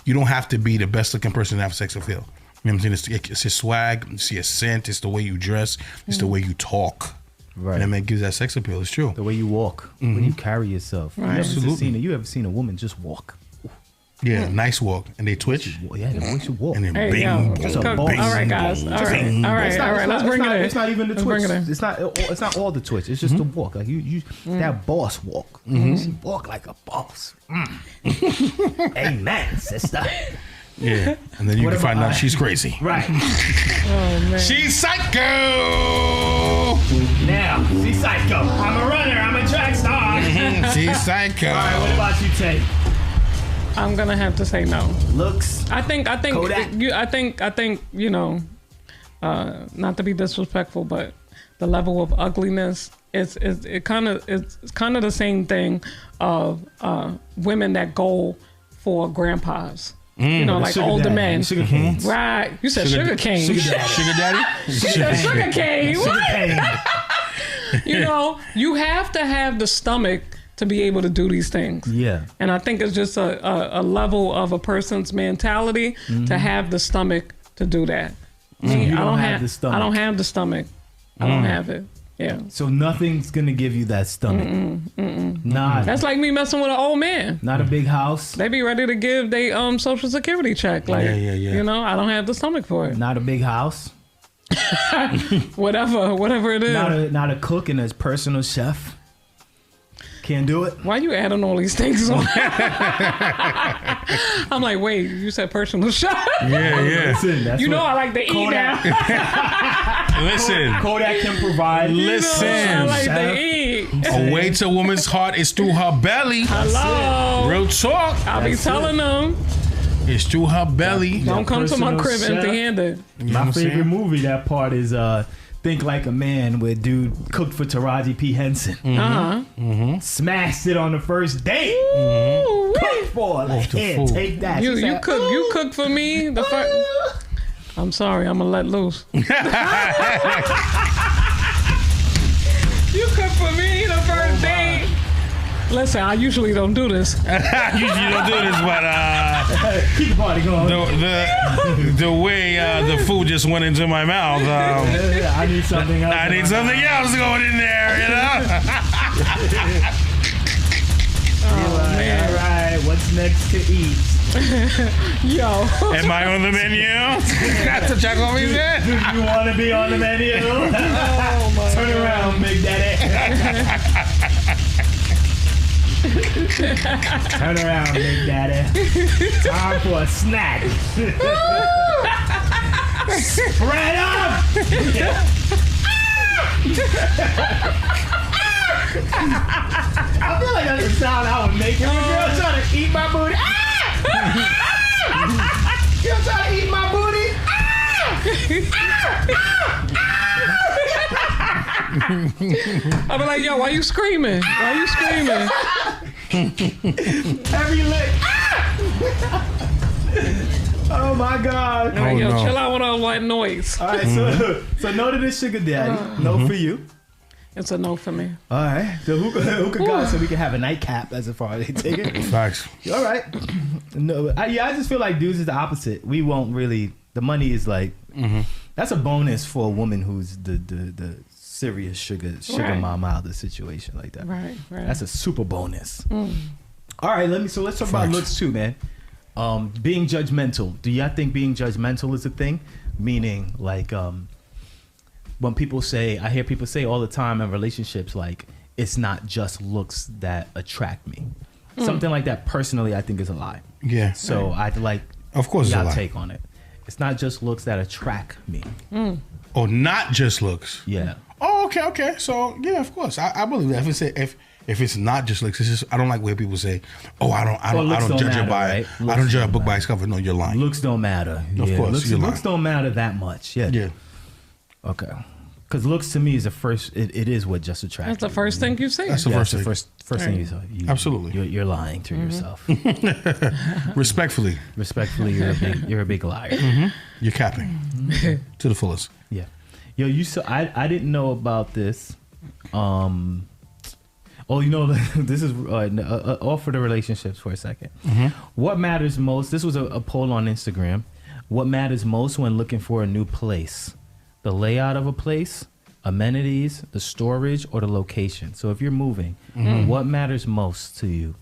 don't have to be the best looking person to have sex appeal. You know what I'm saying? It's your swag, it's your scent, it's the way you dress, it's the way you talk. Right. And that gives that sex appeal. It's true. The way you walk, the way you carry yourself. Right. You ever seen a woman just walk? Yeah, nice walk. And they twitch. Yeah, the way she walk. And then Hey, bing, yo, boom, all bing, right, guys. boom, All right, bing, all right, boom. all right. Let's bring it in. It's not even the Let's twitch. bring it in. It's not all the twitch. It's just the walk. Like you that boss walk. She walk like a boss. Amen, sister. Yeah, and then you can find out she's crazy. Right. Oh, man. She's psycho. Now, she's psycho. I'm a runner. I'm a track star. She's psycho. All right, what about you, Tay? I'm gonna have to say no. Looks. I think Kodak. I think you know, not to be disrespectful, but the level of ugliness it's kind of the same thing of women that go for grandpas. You know, like older daddy. men. Sugar canes. Right. You said sugar cane. Sugar daddy? You said sugar cane. What? You know, you have to have the stomach to be able to do these things. Yeah. And I think it's just a level of a person's mentality to have the stomach to do that. You don't have the stomach. I don't have the stomach. I don't have it. Yeah. So nothing's gonna give you that stomach. Nah. That's like me messing with an old man. Not a big house. They be ready to give they Social Security check. Like, Yeah. you know, I don't have the stomach for it. Not a big house. Whatever it is. Not a cook and a personal chef. Can't do it. Why you adding all these things on? I'm like, wait, you said personal chef? Yeah. Listen, that's You know what I like to eat now. Listen. Kodak can provide. Listen. I like Chef. to eat. A way to a woman's heart is through her belly. Hello. Real talk. I'll be telling them, It's through her belly. don't come to my personal crib chef. empty-handed. My favorite movie, that part is Think Like a Man, where dude cooked for Taraji P. Henson. Smashed it on the first date. Cooked for her. Like, the here, food. take that. You She said, cook for me the first. I'm sorry, I'm gonna let loose. You cook for me the first date. Listen, I usually don't do this. Usually don't do this, but keep the party going. the way the food just went into my mouth. I need something else. I need something else going in there, you know? Oh man! All right, what's next to eat? Yo. Am I on the menu? Got to check on me, man. Do you want to be on the menu? Oh my Turn around, Big Daddy. Turn around, Big Daddy. Time for a snack. Spread up! I feel like that's the sound I would make. If a girl trying to eat my booty. Girl trying to eat my booty. I'll be like, yo, why you screaming? Why you screaming? Every lick. Oh my God. Like, yo, no. chill out with all that noise. All right, so no to this sugar daddy. No for you. It's a no for me. All right. So who could go so we can have a nightcap as a Friday ticket? Facts. All right. No, I just feel like dudes is the opposite. We won't really. The money is like that's a bonus for a woman who's the serious sugar Right. mama out of the situation like that. Right. That's a super bonus. All right, let's talk about Facts. looks too, man. Being judgmental. Do y'all think being judgmental is a thing? Meaning, like, when people say, I hear people say all the time in relationships, like, it's not just looks that attract me. Something like that, personally, I think is a lie. Yeah. So I'd like, Of course it's a y'all lie. take on it. It's not just looks that attract me. Or not just looks. Yeah. Oh, okay. So yeah, of course, I believe that. If it's not just looks, it's just I don't like where people say, "Oh, I don't looks don't judge matter, it by right? I Looks don't judge a don't book by matter. its cover." No, you're lying. Looks don't matter. Of course, looks, you're lying. looks don't matter that much. Yeah. Yeah. Okay. Because looks to me is the first. It is what just attracts. That's the first thing you say. That's the Yeah, first it's the thing. first thing you saw. Absolutely. You're lying to yourself. Respectfully, Respectfully, you're a big liar. you're capping to the fullest. Yeah. Yo, I didn't know about this. This is all for the relationships for a second. What matters most? This was a poll on Instagram. What matters most when looking for a new place? The layout of a place, amenities, the storage, or the location? So if you're moving, what matters most to you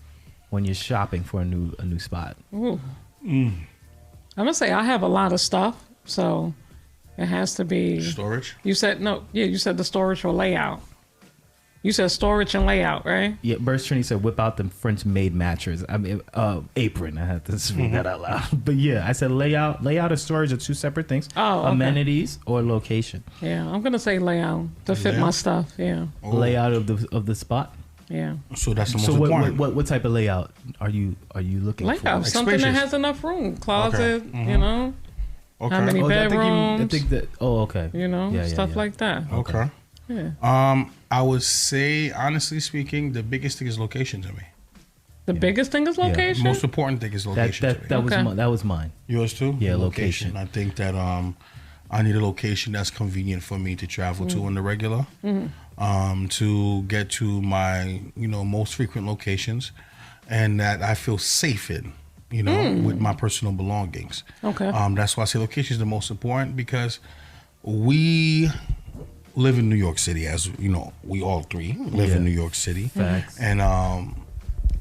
when you're shopping for a new spot? Ooh. I'm gonna say I have a lot of stuff, so it has to be storage. You said no, yeah. You said the storage or layout. You said storage and layout, right? Yeah, Burst Trini said whip out the French-made mattress. I mean, apron. I had to read that out loud. But yeah, I said layout. Layout and storage are two separate things. Oh, okay. Amenities or location. Yeah, I'm gonna say layout to fit my stuff. Yeah. Oh. Layout of the spot. Yeah. So that's the most important. What type of layout are you looking for? Layout, something that has enough room, closet. Okay. You know. Okay. How many bedrooms? I think that. Oh, okay. You know, stuff like that. Okay. Yeah. I would say, honestly speaking, the biggest thing is location to me. The biggest thing is location? Most important thing is location to me. That was mine. Yours too? Yeah, location. I think that I need a location that's convenient for me to travel to on the regular. To get to my, most frequent locations, and that I feel safe in, with my personal belongings. Okay. That's why I say location is the most important, because we live in New York City, as you know, we all three live in New York City. Facts. And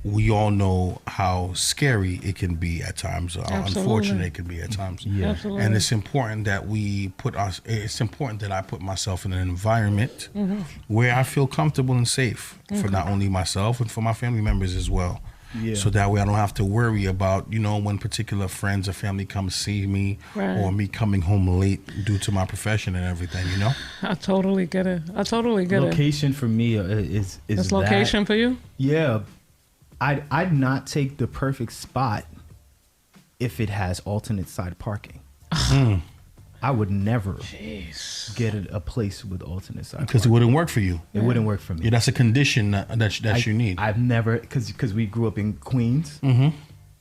we all know how scary it can be at times. Unfortunate it can be at times. Yeah. Absolutely. And it's important that it's important that I put myself in an environment where I feel comfortable and safe for not only myself and for my family members as well. Yeah. So that way I don't have to worry about, when particular friends or family come see me, or me coming home late due to my profession and everything, I totally get it. Location for me is it's location for you? Yeah. I'd not take the perfect spot if it has alternate side parking. I would never get a place with alternate side because it wouldn't work for you. It wouldn't work for me. Yeah, that's a condition that you need. I've never, because we grew up in Queens.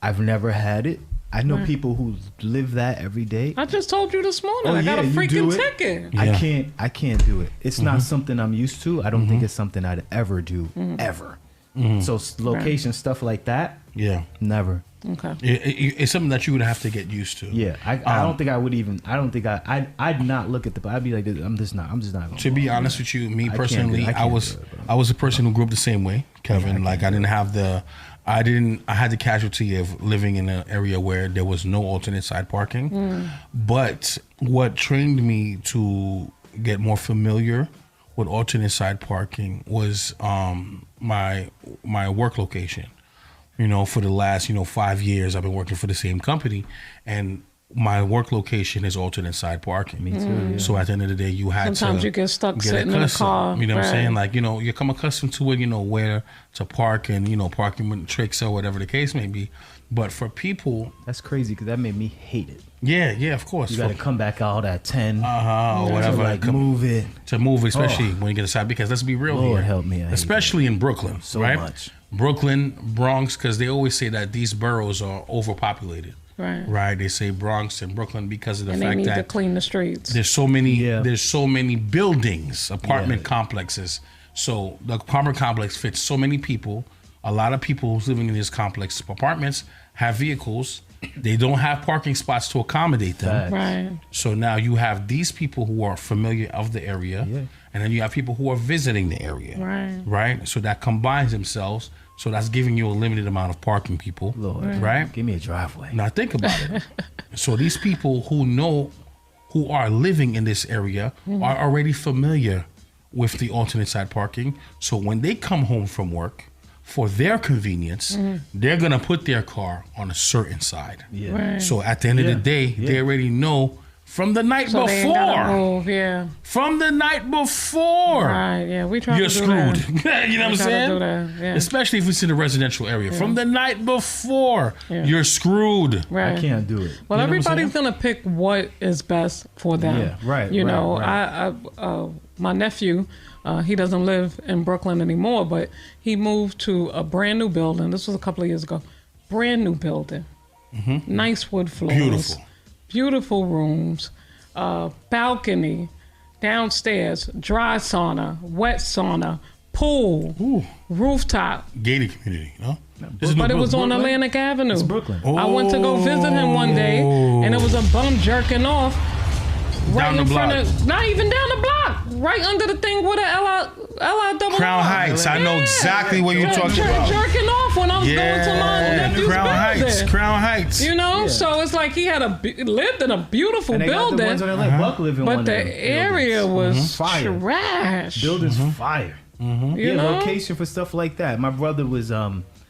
I've never had it. I know people who live that every day. I just told you this morning. I got a freaking ticket. Yeah. I can't do it. It's not something I'm used to. I don't think it's something I'd ever do ever. So location stuff like that. Yeah. Never. Okay. It's something that you would have to get used to. Yeah. I don't think I would even. I don't think I'd not look at I'd be like, I'm just not gonna. To be honest with you, me personally, I was a person who grew up the same way, Kevin. I had the casualty of living in an area where there was no alternate side parking. But what trained me to get more familiar with alternate side parking was my work location. For the last 5 years, I've been working for the same company, and my work location is alternate side parking. Me too. Yeah. So at the end of the day, sometimes you get stuck sitting in a car. You know what I'm saying? You come accustomed to it. Where to park and parking tricks or whatever the case may be. But for people, that's crazy because that made me hate it. Yeah, of course. You got to come back out at 10. Or whatever. To move it, especially when you get inside. Because let's be real Lord here. Help me. Especially in Brooklyn, so right? much. Brooklyn, Bronx, because they always say that these boroughs are overpopulated. Right. They say Bronx and Brooklyn because of the fact that they need to clean the streets. There's so many buildings, apartment complexes. So the apartment complex fits so many people. A lot of people who's living in these complex apartments have vehicles. They don't have parking spots to accommodate them. Right. So now you have these people who are familiar of the area, and then you have people who are visiting the area. Right. So that combines themselves. So that's giving you a limited amount of parking, people. Lord, right? Give me a driveway. Now think about it. So these people who are living in this area are already familiar with the alternate side parking. So when they come home from work, for their convenience, they're gonna put their car on a certain side. So at the end of the day, they already know from the night before. They ain't gotta move, From the night before. Right, yeah, we try you're to do screwed. That. You know what I'm saying? Do that, yeah. Especially if it's in a residential area. From the night before, you're screwed. Right. I can't do it. Well, everybody's gonna pick what is best for them. Yeah, right. I my nephew, he doesn't live in Brooklyn anymore, but he moved to a brand new building. This was a couple of years ago. Brand new building. Nice wood floors. Beautiful rooms. Balcony. Downstairs. Dry sauna. Wet sauna. Pool. Rooftop. Gated community, no? But it was on Atlantic Avenue. It's Brooklyn. I went to go visit him one day, and it was a bum jerking off right in front of, not even down the block, right under the thing with a LI Crown Heights. I know exactly what you're talking about. Jerking off when I was going to my nephew's building. Crown Heights. You know, so it's like he had lived in a beautiful and they building. Got the ones on LA. Buck lived in but one the of them area was fire. Trash. Building's fire. You know? Location for stuff like that. My brother was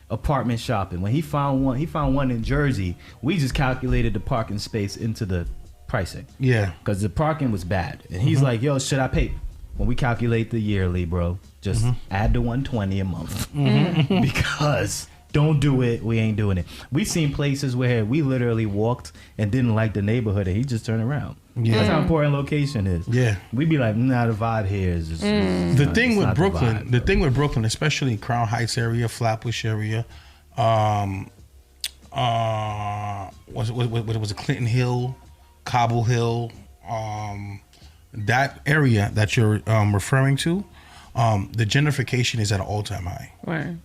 apartment shopping. When he found one in Jersey. We just calculated the parking space into the pricing. Yeah. Because the parking was bad. And he's like, yo, should I pay? When we calculate the yearly, bro, just add the $120 a month. Because don't do it. We ain't doing it. We've seen places where we literally walked and didn't like the neighborhood and he just turned around. Yeah. That's how important location is. Yeah. We'd be like, nah, the vibe here is just, the thing with Brooklyn, the thing with Brooklyn, especially Crown Heights area, Flatbush area, was it Clinton Hill, Cobble Hill, that area that you're referring to, the gentrification is at an all-time high.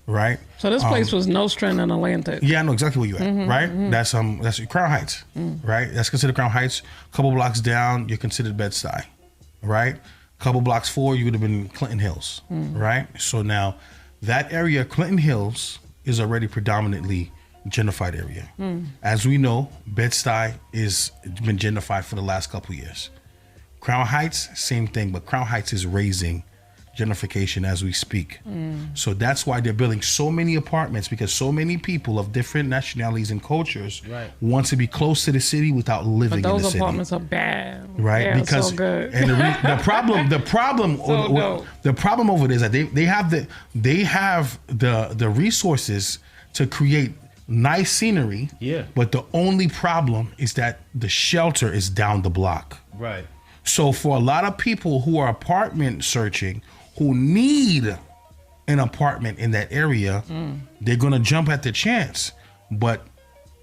Right. So this place was Nostrand and Atlantic. Yeah, I know exactly where you're at. Right. That's Crown Heights. Right. That's considered Crown Heights. A couple blocks down, you're considered Bed-Stuy. Right. A couple blocks forward, you would have been Clinton Hills. Right. So now that area, Clinton Hills, is already predominantly gentrified area. As we know, Bed-Stuy is been gentrified for the last couple years. Crown Heights, same thing, but Crown Heights is raising gentrification as we speak. So that's why they're building so many apartments, because so many people of different nationalities and cultures want to be close to the city without living in the city. Those apartments are bad. Right? Yeah, because so good. And the problem over there is that they have the resources to create nice scenery. Yeah. But the only problem is that the shelter is down the block. Right. So for a lot of people who are apartment searching, who need an apartment in that area, they're going to jump at the chance. But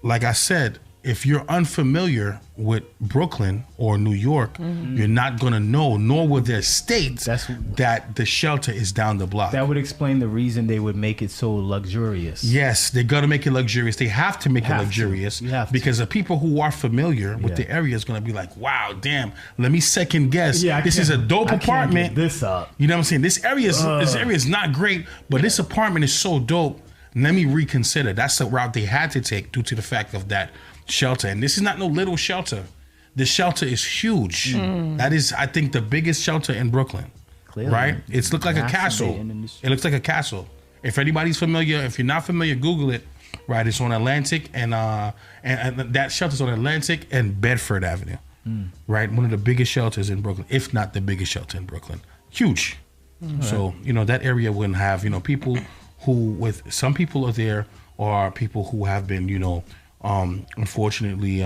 like I said, if you're unfamiliar with Brooklyn or New York, you're not going to know, nor will there state that the shelter is down the block. That would explain the reason they would make it so luxurious. Yes, they're going to make it luxurious. They have to make it luxurious because the people who are familiar with the area is going to be like, wow, damn, let me second guess. This is a dope apartment. This up. You know what I'm saying? This area is not great, but this apartment is so dope. Let me reconsider. That's the route they had to take due to the fact of that shelter. And this is not no little shelter. The shelter is huge. That is, I think, the biggest shelter in Brooklyn. Clearly. Right? It's looked like a castle. It looks like a castle. If anybody's familiar, if you're not familiar, Google it. Right? It's on Atlantic and that shelter's on Atlantic and Bedford Avenue. Right? One of the biggest shelters in Brooklyn, if not the biggest shelter in Brooklyn. Huge. So, that area wouldn't have, people who, with some people are there, or people who have been, unfortunately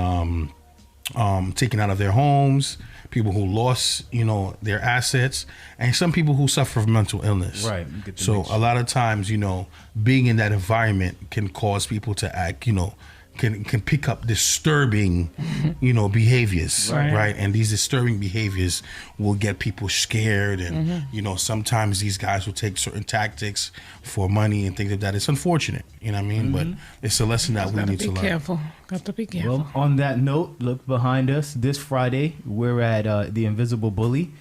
taken out of their homes, people who lost their assets, and some people who suffer from mental illness. Right. So a lot of times being in that environment can cause people to act can pick up disturbing behaviors, right? And these disturbing behaviors will get people scared, and sometimes these guys will take certain tactics for money and things like that. It's unfortunate, you know what I mean? But it's a lesson that we need to learn. Got to be careful. Well, on that note, look behind us. This Friday, we're at the Invisible Bully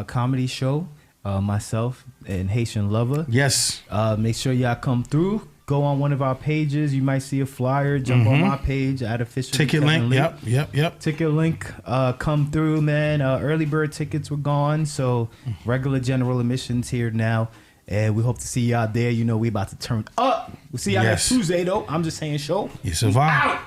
comedy show. Myself and Haitian Lover. Yes. Make sure y'all come through. Go on one of our pages. You might see a flyer. Jump on my page at official ticket link. Yep. Ticket link. Come through, man. Early bird tickets were gone, so regular general admissions here now, and we hope to see y'all there. We about to turn up. We'll see y'all next Tuesday, though. I'm just saying, show. You survive.